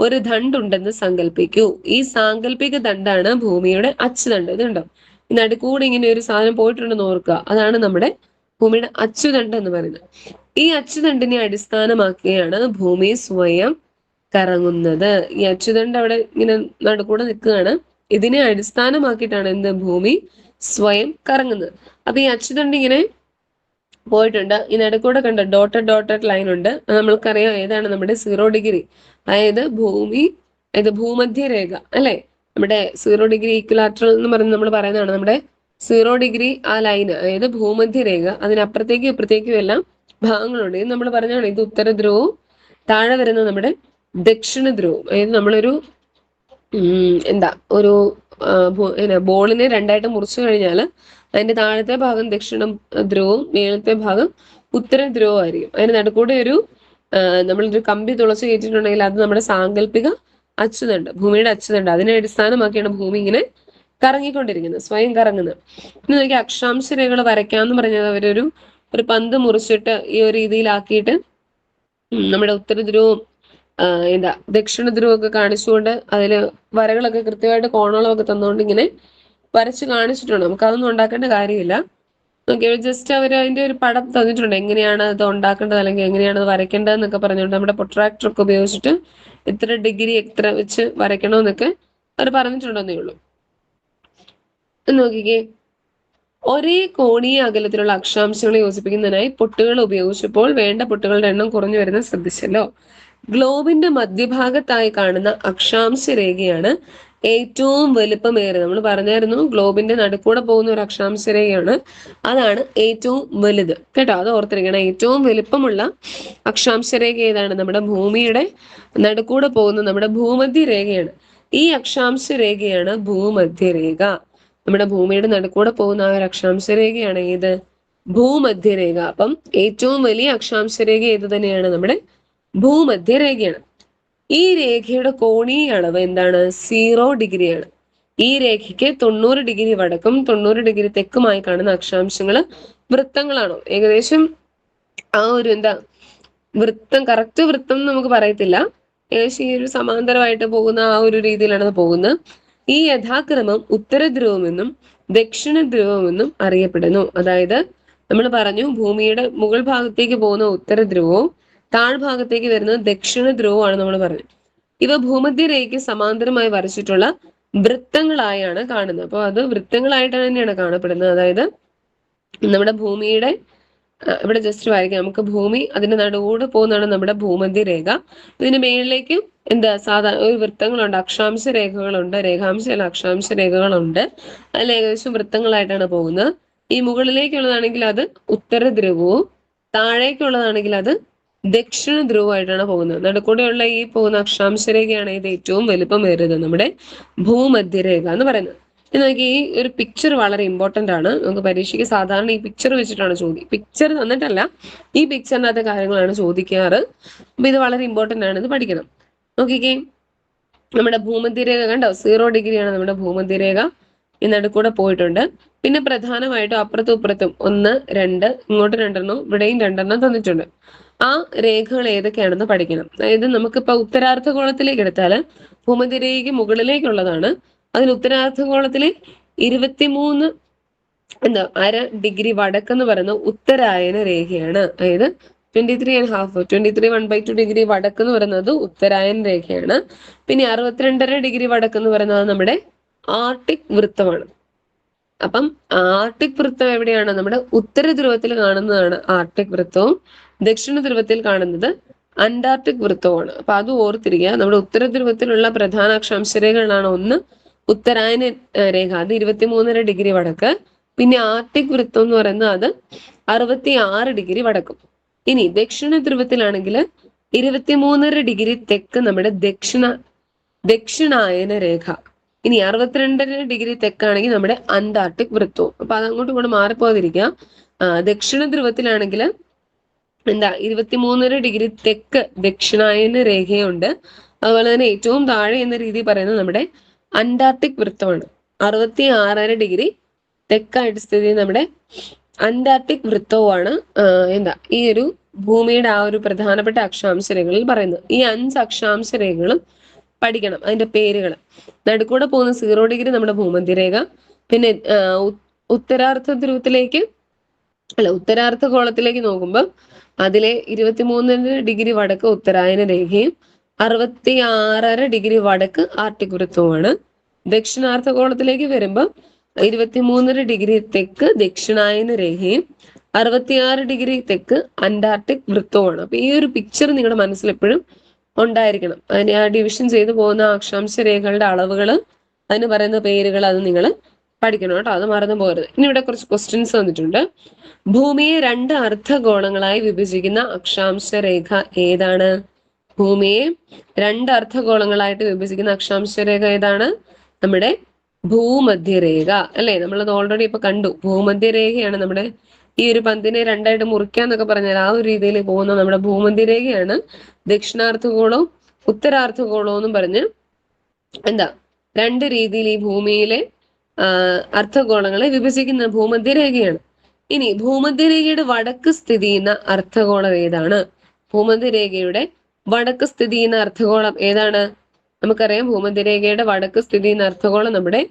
ഒരു ദണ്ടുണ്ടെന്ന് സങ്കല്പിക്കൂ. ഈ സാങ്കല്പിക ദണ്ടാണ് ഭൂമിയുടെ അച്ചുതണ്ട്. ഇതുണ്ടോ, ഈ നടുക്കൂടി ഇങ്ങനെ ഒരു സാധനം പോയിട്ടുണ്ടെന്ന് ഓർക്കുക. അതാണ് നമ്മുടെ ഭൂമിയുടെ അച്ചുതണ്ട് എന്ന് പറയുന്നത്. ഈ അച്ചുതണ്ടിനെ അടിസ്ഥാനമാക്കിയാണ് ഭൂമി സ്വയം കറങ്ങുന്നത്. ഈ അച്ചുതണ്ട് അവിടെ ഇങ്ങനെ നടുക്കൂടെ നിൽക്കുകയാണ്. ഇതിനെ അടിസ്ഥാനമാക്കിയിട്ടാണ് ഭൂമി സ്വയം കറങ്ങുന്നത്. അപ്പൊ ഈ അച്ചുതണ്ട് ഇങ്ങനെ പോയിട്ടുണ്ട്. ഈ നടുക്കൂടെ കണ്ട ഡോട്ടഡ് ലൈൻ ഉണ്ട്. നമ്മൾക്കറിയാം ഏതാണ് നമ്മുടെ 0 ഡിഗ്രി. അതായത് ഭൂമധ്യരേഖ അല്ലെ, നമ്മുടെ 0 ഡിഗ്രി ഈക്വലാറ്ററൽ എന്ന് പറഞ്ഞ് നമ്മൾ പറയുന്നതാണ്. നമ്മുടെ 0 ഡിഗ്രി ആ ലൈന്, അതായത് ഭൂമധ്യരേഖ, അതിനപ്പുറത്തേക്കും ഇപ്പുറത്തേക്കും എല്ലാം ഭാഗങ്ങളുണ്ട്. ഇത് നമ്മൾ പറഞ്ഞാണ്, ഇത് ഉത്തര ധ്രുവവും താഴെ വരുന്നത് നമ്മുടെ ദക്ഷിണ ധ്രുവവും. അതായത് നമ്മളൊരു ബോളിനെ രണ്ടായിട്ട് മുറിച്ചു കഴിഞ്ഞാൽ അതിന്റെ താഴത്തെ ഭാഗം ദക്ഷിണ ധ്രുവവും മേളത്തെ ഭാഗം ഉത്തര ധ്രുവവും ആയിരിക്കും. അതിന് നടുക്കൂടെ നമ്മളൊരു കമ്പി തുളച്ചു കയറ്റിയിട്ടുണ്ടെങ്കിൽ അത് നമ്മുടെ സാങ്കല്പിക അച്ചുതണ്ട്, ഭൂമിയുടെ അച്ചുതണ്ട്. അതിനെ അടിസ്ഥാനമാക്കിയാണ് ഭൂമി ഇങ്ങനെ കറങ്ങിക്കൊണ്ടിരിക്കുന്നത്, സ്വയം കറങ്ങുന്നത്. ഇനി നോക്കി, അക്ഷാംശ രേഖകൾ വരയ്ക്കാന്ന് പറഞ്ഞത് ഒരു പന്ത് മുറിച്ചിട്ട് ഈ ഒരു രീതിയിലാക്കിയിട്ട് നമ്മുടെ ഉത്തര ധ്രുവവും ദക്ഷിണ ധ്രുവമൊക്കെ കാണിച്ചുകൊണ്ട് അതില് വരകളൊക്കെ കൃത്യമായിട്ട് കോണളവൊക്കെ തന്നുകൊണ്ട് ഇങ്ങനെ വരച്ച് കാണിച്ചിട്ടുണ്ട്. നമുക്ക് അതൊന്നും ഉണ്ടാക്കേണ്ട കാര്യമില്ല. ജസ്റ്റ് അവർ അതിന്റെ ഒരു പടം തന്നിട്ടുണ്ട്, എങ്ങനെയാണ് അത് ഉണ്ടാക്കേണ്ടത് അല്ലെങ്കിൽ എങ്ങനെയാണ് അത് വരയ്ക്കേണ്ടത് എന്നൊക്കെ പറഞ്ഞുകൊണ്ട് നമ്മുടെ പ്രൊട്രാക്ടർ ഒക്കെ ഉപയോഗിച്ചിട്ട് എത്ര ഡിഗ്രി എത്ര വെച്ച് വരയ്ക്കണമെന്നൊക്കെ അവർ പറഞ്ഞിട്ടുണ്ടെന്നേ ഉള്ളൂ. നോക്കിക്കേ, ഒരേ കോണീയ അകലത്തിലുള്ള അക്ഷാംശങ്ങളെ യോജിപ്പിക്കുന്നതിനായി പൊട്ടുകൾ ഉപയോഗിച്ചപ്പോൾ വേണ്ട പൊട്ടുകളുടെ എണ്ണം കുറഞ്ഞു വരുന്നത് ശ്രദ്ധിച്ചല്ലോ. ഗ്ലോബിന്റെ മധ്യഭാഗത്തായി കാണുന്ന അക്ഷാംശ രേഖയാണ് ഏറ്റവും വലുപ്പമേറിയ, നമ്മൾ പറഞ്ഞായിരുന്നു ഗ്ലോബിന്റെ നടുക്കൂടെ പോകുന്ന ഒരു അക്ഷാംശ രേഖയാണ്, അതാണ് ഏറ്റവും വലുത് കേട്ടോ. അത് ഓർത്തിരിക്കണം. ഏറ്റവും വലുപ്പമുള്ള അക്ഷാംശ രേഖ ഏതാണ്? നമ്മുടെ ഭൂമിയുടെ നടുക്കൂടെ പോകുന്ന നമ്മുടെ ഭൂമധ്യ രേഖയാണ്. ഈ അക്ഷാംശ രേഖയാണ് ഭൂമധ്യരേഖ. നമ്മുടെ ഭൂമിയുടെ നടുക്കൂടെ പോകുന്ന ആ ഒരു അക്ഷാംശ രേഖയാണ് ഏത്? ഭൂമധ്യരേഖ. അപ്പം ഏറ്റവും വലിയ അക്ഷാംശ രേഖ ഏത് തന്നെയാണ്? നമ്മുടെ ഭൂമധ്യരേഖയാണ്. ഈ രേഖയുടെ കോണീയ അളവ് എന്താണ്? 0 ഡിഗ്രിയാണ്. ഈ രേഖയ്ക്ക് 90 ഡിഗ്രി വടക്കും 90 ഡിഗ്രി തെക്കുമായി കാണുന്ന അക്ഷാംശങ്ങൾ വൃത്തങ്ങളാണോ? ഏകദേശം ആ ഒരു വൃത്തം, കറക്റ്റ് വൃത്തം നമുക്ക് പറയത്തില്ല, ഏകദേശം ഈ ഒരു സമാന്തരമായിട്ട് പോകുന്ന ആ ഒരു രീതിയിലാണ് അത് പോകുന്നത്. ഈ യഥാക്രമം ഉത്തര ധ്രുവമെന്നും ദക്ഷിണ ധ്രുവമെന്നും അറിയപ്പെടുന്നു. അതായത് നമ്മൾ പറഞ്ഞു ഭൂമിയുടെ മുകൾ ഭാഗത്തേക്ക് പോകുന്ന ഉത്തര ധ്രുവവും താഴ്ഭാഗത്തേക്ക് വരുന്നത് ദക്ഷിണ ധ്രുവമാണ് നമ്മൾ പറഞ്ഞു. ഇവ ഭൂമധ്യരേഖയ്ക്ക് സമാന്തരമായി വരച്ചിട്ടുള്ള വൃത്തങ്ങളായാണ് കാണുന്നത്. അപ്പോൾ അത് വൃത്തങ്ങളായിട്ട് തന്നെയാണ് കാണപ്പെടുന്നത്. അതായത് നമ്മുടെ ഭൂമിയുടെ ഇവിടെ ജസ്റ്റ് വായിക്കാം. നമുക്ക് ഭൂമി അതിന്റെ നടുകൂടെ പോകുന്നതാണ് നമ്മുടെ ഭൂമധ്യരേഖ. ഇതിന് മേളിലേക്കും സാധാരണ ഒരു വൃത്തങ്ങളുണ്ട്, അക്ഷാംശ രേഖകളുണ്ട്, രേഖാംശ അല്ല അക്ഷാംശ രേഖകളുണ്ട്. അതിൽ ഏകദേശം വൃത്തങ്ങളായിട്ടാണ് പോകുന്നത്. ഈ മുകളിലേക്കുള്ളതാണെങ്കിൽ അത് ഉത്തര ധ്രുവവും താഴേക്കുള്ളതാണെങ്കിൽ അത് ദക്ഷിണ ധ്രുവമായിട്ടാണ് പോകുന്നത്. നടുക്കൂടെയുള്ള ഈ പോകുന്ന അക്ഷാംശ രേഖയാണ് ഇത് ഏറ്റവും വലുപ്പമേറിയത്, നമ്മുടെ ഭൂമധ്യരേഖ എന്ന് പറയുന്നത്. നോക്കി, ഈ ഒരു പിക്ചർ വളരെ ഇമ്പോർട്ടന്റ് ആണ്. നമുക്ക് പരീക്ഷയ്ക്ക് സാധാരണ ഈ പിക്ചർ വെച്ചിട്ടാണ് ചോദിക്കുക. പിക്ചർ തന്നിട്ടല്ല, ഈ പിക്ചറിനകത്തെ കാര്യങ്ങളാണ് ചോദിക്കാറ്. അപ്പൊ ഇത് വളരെ ഇമ്പോർട്ടന്റ് ആണ്, ഇത് പഠിക്കണം. നോക്കിക്കേ, നമ്മുടെ ഭൂമധ്യരേഖ കണ്ടോ, 0 ഡിഗ്രിയാണ് നമ്മുടെ ഭൂമധ്യരേഖ. ഈ നടുക്കൂടെ പോയിട്ടുണ്ട്. പിന്നെ പ്രധാനമായിട്ടും അപ്പുറത്തും ഇപ്പുറത്തും 1, 2, ഇങ്ങോട്ട് 2 ഇവിടെയും 2 തന്നിട്ടുണ്ട്. ആ രേഖകൾ ഏതൊക്കെയാണെന്ന് പഠിക്കണം. അതായത് നമുക്കിപ്പോ ഉത്തരാർദ്ധഗോളത്തിലേക്ക് എടുത്താല് ഭൂമധ്യരേഖയ്ക്ക് മുകളിലേക്കുള്ളതാണ്. അതിൽ ഉത്തരാർദ്ധഗോളത്തിലെ 23 അര ഡിഗ്രി വടക്കെന്ന് പറയുന്ന ഉത്തരായന രേഖയാണ്. അതായത് 23½ 23 1/2 ഡിഗ്രി വടക്കെന്ന് പറയുന്നത് ഉത്തരായന രേഖയാണ്. പിന്നെ 62.5 ഡിഗ്രി വടക്കെന്ന് പറയുന്നത് നമ്മുടെ ആർട്ടിക് വൃത്തമാണ്. അപ്പം ആർട്ടിക് വൃത്തം എവിടെയാണ്? നമ്മുടെ ഉത്തര ധ്രുവത്തിൽ കാണുന്നതാണ് ആർട്ടിക് വൃത്തവും ദക്ഷിണ ധ്രുവത്തിൽ കാണുന്നത് അന്റാർട്ടിക് വൃത്തവുമാണ്. അപ്പൊ അത് ഓർത്തിരിക്കുക. നമ്മുടെ ഉത്തര ധ്രുവത്തിലുള്ള പ്രധാന അക്ഷാംശ രേഖകളാണ് ഒന്ന് ഉത്തരായന രേഖ, അത് 23.5 ഡിഗ്രി വടക്ക്. പിന്നെ ആർട്ടിക് വൃത്തം എന്ന് പറയുന്നത് അത് 66 ഡിഗ്രി വടക്കും. ഇനി ദക്ഷിണ ധ്രുവത്തിലാണെങ്കിൽ 23.5 ഡിഗ്രി തെക്ക് നമ്മുടെ ദക്ഷിണായന രേഖ. ഇനി 62.5 ഡിഗ്രി തെക്കാണെങ്കിൽ നമ്മുടെ അന്റാർട്ടിക് വൃത്തവും. അപ്പൊ അതങ്ങോട്ടും ഇങ്ങോട്ട് മാറിപ്പോകാതിരിക്കുക. ദക്ഷിണ ധ്രുവത്തിലാണെങ്കിൽ 23.5 ഡിഗ്രി തെക്ക് ദക്ഷിണായന രേഖയുണ്ട്. അതുപോലെ തന്നെ ഏറ്റവും താഴെ എന്ന രീതി പറയുന്നത് നമ്മുടെ അന്റാർട്ടിക് വൃത്തമാണ്. 66.5 ഡിഗ്രി തെക്കായിട്ട് സ്ഥിതി ചെയ്യുന്ന നമ്മുടെ അന്റാർട്ടിക് വൃത്തവുമാണ് ഈ ഒരു ഭൂമിയുടെ ആ ഒരു പ്രധാനപ്പെട്ട അക്ഷാംശ രേഖകളിൽ പറയുന്നത്. ഈ 5 അക്ഷാംശ രേഖകളും പഠിക്കണം, അതിന്റെ പേരുകൾ. നടുക്കൂടെ പോകുന്ന 0 ഡിഗ്രി നമ്മുടെ ഭൂമധ്യരേഖ. പിന്നെ ഉത്തരാർദ്ധഗോളത്തിലേക്ക് നോക്കുമ്പോൾ അതിലെ 23 ഡിഗ്രി വടക്ക് ഉത്തരായന രേഖയും 66.5 ഡിഗ്രി വടക്ക് ആർട്ടിക് വൃത്തവുമാണ്. ദക്ഷിണാർദ്ധഗോളത്തിലേക്ക് വരുമ്പോൾ 23 ഡിഗ്രി തെക്ക് ദക്ഷിണായന രേഖയും 66 ഡിഗ്രി തെക്ക് അന്റാർട്ടിക് വൃത്തവുമാണ്. അപ്പൊ ഈ ഒരു പിക്ചർ നിങ്ങളുടെ മനസ്സിൽ എപ്പോഴും ഉണ്ടായിരിക്കണം. അതിന് ആ ഡിവിഷൻ ചെയ്തു പോകുന്ന അക്ഷാംശ രേഖകളുടെ അളവുകൾ, അതിന് പറയുന്ന പേരുകൾ, അത് നിങ്ങൾ പഠിക്കണം കേട്ടോ, അത് മറന്നു പോകരുത്. ഇനി ഇവിടെ കുറച്ച് ക്വസ്റ്റ്യൻസ് വന്നിട്ടുണ്ട്. ഭൂമിയെ 2 അർദ്ധഗോളങ്ങളായി വിഭജിക്കുന്ന അക്ഷാംശ രേഖ ഏതാണ്? ഭൂമിയെ 2 അർദ്ധഗോളങ്ങളായിട്ട് വിഭജിക്കുന്ന അക്ഷാംശ രേഖ ഏതാണ്? നമ്മുടെ ഭൂമധ്യരേഖ അല്ലെ. നമ്മളത് ഓൾറെഡി ഇപ്പൊ കണ്ടു. ഭൂമധ്യരേഖയാണ് നമ്മുടെ ഈ ഒരു പന്തിനെ 2ആയിട്ട് മുറിക്കാന്നൊക്കെ പറഞ്ഞാൽ ആ ഒരു രീതിയിൽ പോകുന്ന നമ്മുടെ ഭൂമധ്യരേഖയാണ് ദക്ഷിണാർദ്ധഗോളവും ഉത്തരാർദ്ധഗോളവും എന്നും പറഞ്ഞ് 2 രീതിയിൽ ഈ ഭൂമിയിലെ അർദ്ധഗോളങ്ങളെ വിഭജിക്കുന്ന ഭൂമധ്യരേഖയാണ്. ഇനി ഭൂമധ്യരേഖയുടെ വടക്ക് സ്ഥിതി ചെയ്യുന്ന അർദ്ധഗോളം ഏതാണ്? ഭൂമധ്യരേഖയുടെ വടക്ക് സ്ഥിതി ചെയ്യുന്ന അർദ്ധഗോളം ഏതാണ്? നമുക്കറിയാം ഭൂമധ്യരേഖയുടെ വടക്ക് സ്ഥിതി ചെയ്യുന്ന അർദ്ധഗോളം നമ്മുടെ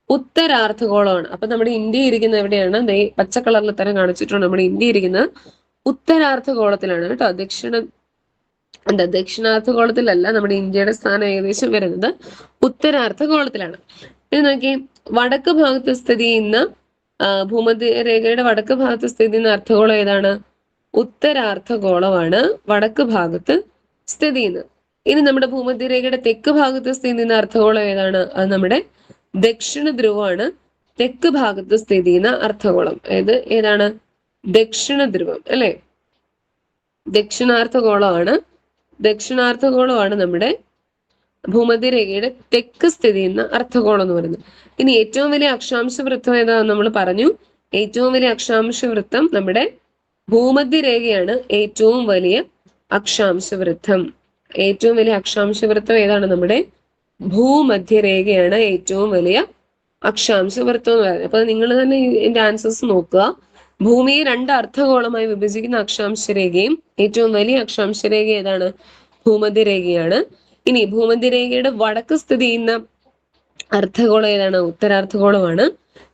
ഉത്തരാർദ്ധഗോളമാണ്. അപ്പൊ നമ്മുടെ ഇന്ത്യ ഇരിക്കുന്ന എവിടെയാണ്? പച്ച കളറിൽ തരം കാണിച്ചിട്ടുണ്ട്. നമ്മുടെ ഇന്ത്യ ഇരിക്കുന്ന ഉത്തരാർദ്ധഗോളത്തിലാണ് കേട്ടോ. ദക്ഷിണാർദ്ധഗോളത്തിലല്ല. നമ്മുടെ ഇന്ത്യയുടെ സ്ഥാനം ഏകദേശം വരുന്നത് ഉത്തരാർദ്ധഗോളത്തിലാണ്. ഇത് നോക്കി, വടക്ക് ഭാഗത്ത് സ്ഥിതി ചെയ്യുന്ന ഭൂമധ്യരേഖയുടെ വടക്ക് ഭാഗത്ത് സ്ഥിതി ചെയ്യുന്ന അർദ്ധഗോളം ഏതാണ്? ഉത്തരാർദ്ധഗോളമാണ് വടക്ക് ഭാഗത്ത് സ്ഥിതി ചെയ്യുന്നത്. ഇനി നമ്മുടെ ഭൂമധ്യരേഖയുടെ തെക്ക് ഭാഗത്ത് സ്ഥിതി ചെയ്യുന്ന അർദ്ധഗോളം ഏതാണ്? അത് നമ്മുടെ ദക്ഷിണ ധ്രുവമാണ്. തെക്ക് ഭാഗത്ത് സ്ഥിതി ചെയ്യുന്ന അർദ്ധഗോളം ഏതാണ്? ദക്ഷിണ ധ്രുവം അല്ലെ? ദക്ഷിണാർദ്ധഗോളമാണ് നമ്മുടെ ഭൂമധ്യരേഖയുടെ തെക്ക് സ്ഥിതി ചെയ്യുന്ന അർദ്ധഗോളം എന്ന് പറയുന്നത്. ഇനി ഏറ്റവും വലിയ അക്ഷാംശ വൃത്തം ഏതാണെന്ന് നമ്മൾ പറഞ്ഞു. ഏറ്റവും വലിയ അക്ഷാംശ വൃത്തം നമ്മുടെ ഭൂമധ്യരേഖയാണ്. ഏറ്റവും വലിയ അക്ഷാംശ വൃത്തം ഏതാണ്? നമ്മുടെ ഭൂമധ്യരേഖയാണ് ഏറ്റവും വലിയ അക്ഷാംശ വൃത്തം എന്ന് പറയുന്നത്. അപ്പൊ നിങ്ങൾ തന്നെ ഇതിന്റെ ആൻസേഴ്സ് നോക്കുക. ഭൂമിയെ 2 അർദ്ധഗോളമായി വിഭജിക്കുന്ന അക്ഷാംശരേഖയും ഏറ്റവും വലിയ അക്ഷാംശരേഖ ഏതാണ്? ഭൂമധ്യരേഖയാണ്. ഇനി ഭൂമധ്യരേഖയുടെ വടക്ക് സ്ഥിതി ചെയ്യുന്ന അർദ്ധഗോളം ഏതാണ്? ഉത്തരാർദ്ധഗോളമാണ്.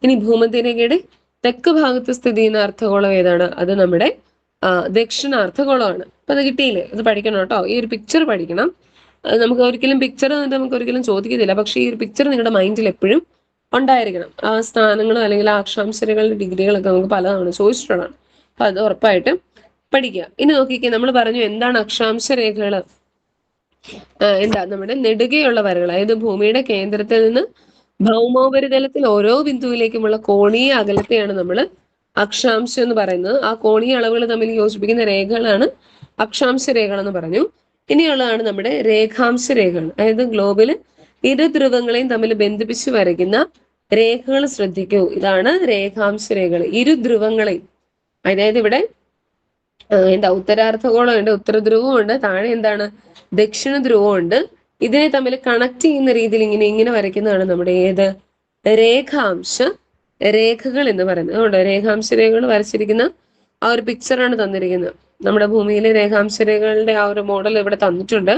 ഇനി ഭൂമധ്യരേഖയുടെ തെക്ക് ഭാഗത്ത് സ്ഥിതി ചെയ്യുന്ന അർദ്ധഗോളം ഏതാണ്? അത് നമ്മുടെ ദക്ഷിണാർദ്ധഗോളമാണ്. അപ്പൊ അത് കിട്ടിയില്ലേ? അത് പഠിക്കണം കേട്ടോ. ഈ ഒരു പിക്ചർ പഠിക്കണം. അത് നമുക്ക് ഒരിക്കലും ചോദിക്കത്തില്ല. പക്ഷെ ഈ ഒരു പിക്ചർ നിങ്ങളുടെ മൈൻഡിൽ എപ്പോഴും ഉണ്ടായിരിക്കണം. ആ സ്ഥാനങ്ങളും അല്ലെങ്കിൽ ആ അക്ഷാംശരേഖകളുടെ ഡിഗ്രികളൊക്കെ നമുക്ക് പലതവണ ചോദിച്ചിട്ടുള്ളതാണ്. അപ്പൊ അത് ഉറപ്പായിട്ടും പഠിക്കുക. ഇനി നോക്കിക്കേ, നമ്മൾ പറഞ്ഞു എന്താണ് അക്ഷാംശരേഖകൾ? നമ്മുടെ നെടുകെയുള്ള വരകൾ, അതായത് ഭൂമിയുടെ കേന്ദ്രത്തിൽ നിന്ന് ഭൗമോപരിതലത്തിൽ ഓരോ ബിന്ദുവിലേക്കുമുള്ള കോണീയ അകലത്തെയാണ് നമ്മൾ അക്ഷാംശം എന്ന് പറയുന്നത്. ആ കോണീയ അളവുകൾ തമ്മിൽ യോജിപ്പിക്കുന്ന രേഖകളാണ് അക്ഷാംശ രേഖകൾ എന്ന് പറഞ്ഞു. ഇനിയുള്ളതാണ് നമ്മുടെ രേഖാംശ രേഖകൾ. അതായത് ഗ്ലോബില് ഇരു ധ്രുവങ്ങളെയും തമ്മിൽ ബന്ധിപ്പിച്ച് വരയ്ക്കുന്ന രേഖകൾ ശ്രദ്ധിക്കൂ. ഇതാണ് രേഖാംശ രേഖകൾ. ഇരു ധ്രുവങ്ങളെയും, അതായത് ഇവിടെ ഉത്തരാർദ്ധഗോളം ഉണ്ട്, ഉത്തരധ്രുവവും ഉണ്ട്, താഴെ എന്താണ് ദക്ഷിണ ധ്രുവവും ഉണ്ട്. ഇതിനെ തമ്മിൽ കണക്ട് ചെയ്യുന്ന രീതിയിൽ ഇങ്ങനെ വരയ്ക്കുന്നതാണ് നമ്മുടെ രേഖാംശ രേഖകൾ എന്ന് പറയുന്നത്. അതുകൊണ്ട് രേഖാംശ രേഖകൾ വരച്ചിരിക്കുന്ന ആ ഒരു പിക്ചറാണ് തന്നിരിക്കുന്നത്. നമ്മുടെ ഭൂമിയിലെ രേഖാംശ രേഖകളുടെ ആ ഒരു മോഡൽ ഇവിടെ തന്നിട്ടുണ്ട്.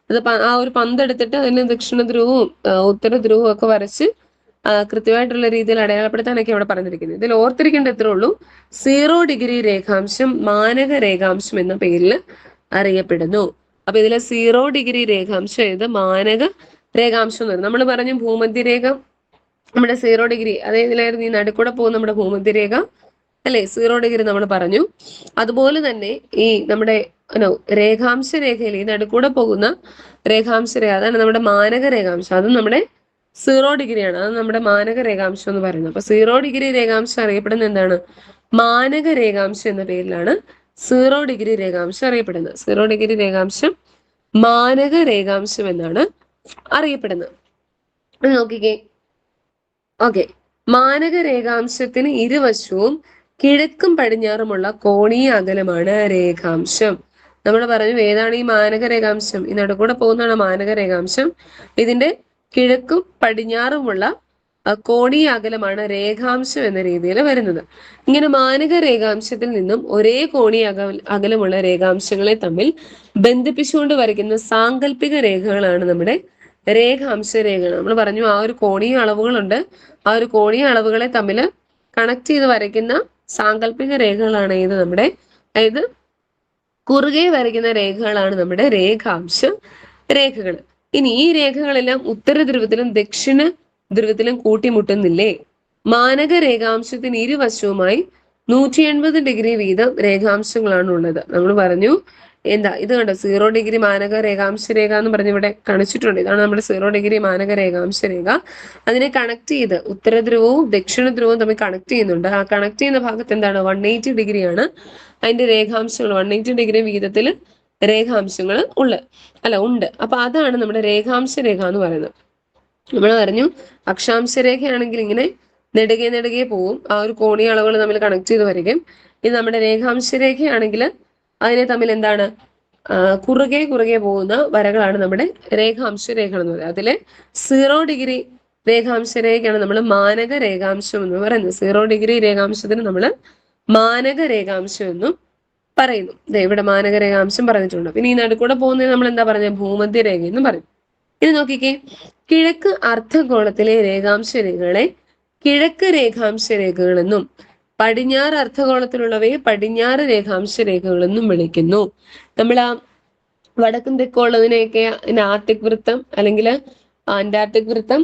അത് ആ ഒരു പന്തെടുത്തിട്ട് അതിന് ദക്ഷിണ ധ്രുവവും ഉത്തര ധ്രുവവും ഒക്കെ വരച്ച് കൃത്യമായിട്ടുള്ള രീതിയിൽ അടയാളപ്പെടുത്താനൊക്കെ ഇവിടെ പറഞ്ഞിരിക്കുന്നത്. ഇതിൽ ഓർത്തിരിക്കേണ്ട എത്രേ ഉള്ളൂ, 0 ഡിഗ്രി രേഖാംശം മാനക രേഖാംശം എന്ന പേരിൽ അറിയപ്പെടുന്നു. അപ്പൊ ഇതിലെ 0 ഡിഗ്രി രേഖാംശം മാനക രേഖാംശം എന്ന് പറയും. നമ്മൾ പറഞ്ഞു ഭൂമധ്യരേഖ നമ്മുടെ 0 ഡിഗ്രി, അതായത് ഇതിലായിരുന്നു ഈ നടുക്കൂടെ പോകുന്ന നമ്മുടെ ഭൂമധ്യരേഖ അല്ലെ, 0 ഡിഗ്രി നമ്മൾ പറഞ്ഞു. അതുപോലെ തന്നെ ഈ നമ്മുടെ രേഖാംശ രേഖയിൽ ഈ നടുക്കൂടെ പോകുന്ന രേഖാംശ രേഖ, അതാണ് നമ്മുടെ മാനക രേഖാംശം. അതും നമ്മുടെ 0 ഡിഗ്രിയാണ്. അത് നമ്മുടെ മാനക രേഖാംശം എന്ന് പറയുന്നത്. അപ്പൊ 0 ഡിഗ്രി രേഖാംശം അറിയപ്പെടുന്ന എന്താണ്? മാനക രേഖാംശം എന്ന പേരിലാണ് 0 ഡിഗ്രി രേഖാംശം അറിയപ്പെടുന്നത്. 0 ഡിഗ്രി രേഖാംശം മാനക രേഖാംശം എന്നാണ് അറിയപ്പെടുന്നത്. നോക്കിക്കേ, ഓക്കെ. മാനക രേഖാംശത്തിന് ഇരുവശവും കിഴക്കും പടിഞ്ഞാറുമുള്ള കോണീയ അകലമാണ് രേഖാംശം. നമ്മൾ പറഞ്ഞു ഏതാണ് ഈ മാനക രേഖാംശം? ഈ നടുക്കൂടെ പോകുന്നതാണ് മാനക രേഖാംശം. ഇതിന്റെ കിഴക്കും പടിഞ്ഞാറുമുള്ള കോണീയ അകലമാണ് രേഖാംശം എന്ന രീതിയിൽ വരുന്നത്. ഇങ്ങനെ മാനക രേഖാംശത്തിൽ നിന്നും ഒരേ കോണീയ അകലമുള്ള രേഖാംശങ്ങളെ തമ്മിൽ ബന്ധിപ്പിച്ചുകൊണ്ട് വരയ്ക്കുന്ന സാങ്കല്പിക രേഖകളാണ് നമ്മുടെ രേഖാംശ രേഖകൾ. നമ്മൾ പറഞ്ഞു ആ ഒരു കോണീയ അളവുകളുണ്ട്. ആ ഒരു കോണീയ അളവുകളെ തമ്മിൽ കണക്ട് ചെയ്ത് വരയ്ക്കുന്ന സാങ്കല്പിക രേഖകളാണ് നമ്മുടെ, അതായത് കുറുകെ വരയ്ക്കുന്ന രേഖകളാണ് നമ്മുടെ രേഖാംശ രേഖകൾ. ഇനി ഈ രേഖകളെല്ലാം ഉത്തര ധ്രുവത്തിലും ദക്ഷിണ ധ്രുവത്തിലും കൂട്ടിമുട്ടുന്നില്ലേ? മാനക രേഖാംശത്തിന് ഇരുവശവുമായി 180 ഡിഗ്രി വീതം രേഖാംശങ്ങളാണ് ഉള്ളത്. നമ്മൾ പറഞ്ഞു ഇത് കണ്ടോ, 0 ഡിഗ്രി മാനക രേഖാംശ രേഖ എന്ന് പറഞ്ഞ് ഇവിടെ കാണിച്ചിട്ടുണ്ട്. ഇതാണ് നമ്മുടെ 0 ഡിഗ്രി മാനക രേഖാംശ രേഖ. അതിനെ കണക്ട് ചെയ്ത് ഉത്തര ധ്രുവവും ദക്ഷിണ ധ്രുവവും തമ്മിൽ കണക്ട് ചെയ്യുന്നുണ്ട്. ആ കണക്ട് ചെയ്യുന്ന ഭാഗത്ത് എന്താണ് 180 ഡിഗ്രിയാണ് അതിന്റെ രേഖാംശങ്ങൾ. 180 ഡിഗ്രി വീതത്തിൽ രേഖാംശങ്ങൾ ഉണ്ട്. അപ്പൊ അതാണ് നമ്മുടെ രേഖാംശ രേഖ എന്ന് പറയുന്നത്. നമ്മൾ പറഞ്ഞു അക്ഷാംശ രേഖയാണെങ്കിൽ ഇങ്ങനെ നെടുകെ പോവും, ആ ഒരു കോണീയ അളവുകൾ തമ്മിൽ കണക്ട് ചെയ്ത് വരികയും. ഇത് നമ്മുടെ രേഖാംശ രേഖയാണെങ്കിൽ അതിനെ തമ്മിൽ എന്താണ് കുറുകെ പോകുന്ന വരകളാണ് നമ്മുടെ രേഖാംശ രേഖകൾ എന്ന് പറയുന്നത്. അതിലെ 0 ഡിഗ്രി രേഖാംശ രേഖയാണ് നമ്മൾ മാനക രേഖാംശം എന്ന് പറയുന്നത്. 0 ഡിഗ്രി രേഖാംശത്തിന് നമ്മൾ മാനക രേഖാംശം എന്നും പറയുന്നു. ഇവിടെ മാനക രേഖാംശം പറഞ്ഞിട്ടുണ്ട്. പിന്നെ ഈ നടുക്കൂടെ പോകുന്നത് നമ്മൾ എന്താ പറഞ്ഞത്? ഭൂമധ്യ രേഖ എന്നും പറയും. ഇത് നോക്കിക്കേ, കിഴക്ക് അർദ്ധഗോളത്തിലെ രേഖാംശ രേഖകളെ കിഴക്ക് രേഖാംശ രേഖകളെന്നും പടിഞ്ഞാറ് അർദ്ധഗോളത്തിലുള്ളവയെ പടിഞ്ഞാറ് രേഖാംശ രേഖകളെന്നും വിളിക്കുന്നു. നമ്മൾ ആ വടക്കും തെക്കുള്ളതിനെയൊക്കെ ആർട്ടിക് വൃത്തം അല്ലെങ്കിൽ അന്റാർട്ടിക് വൃത്തം,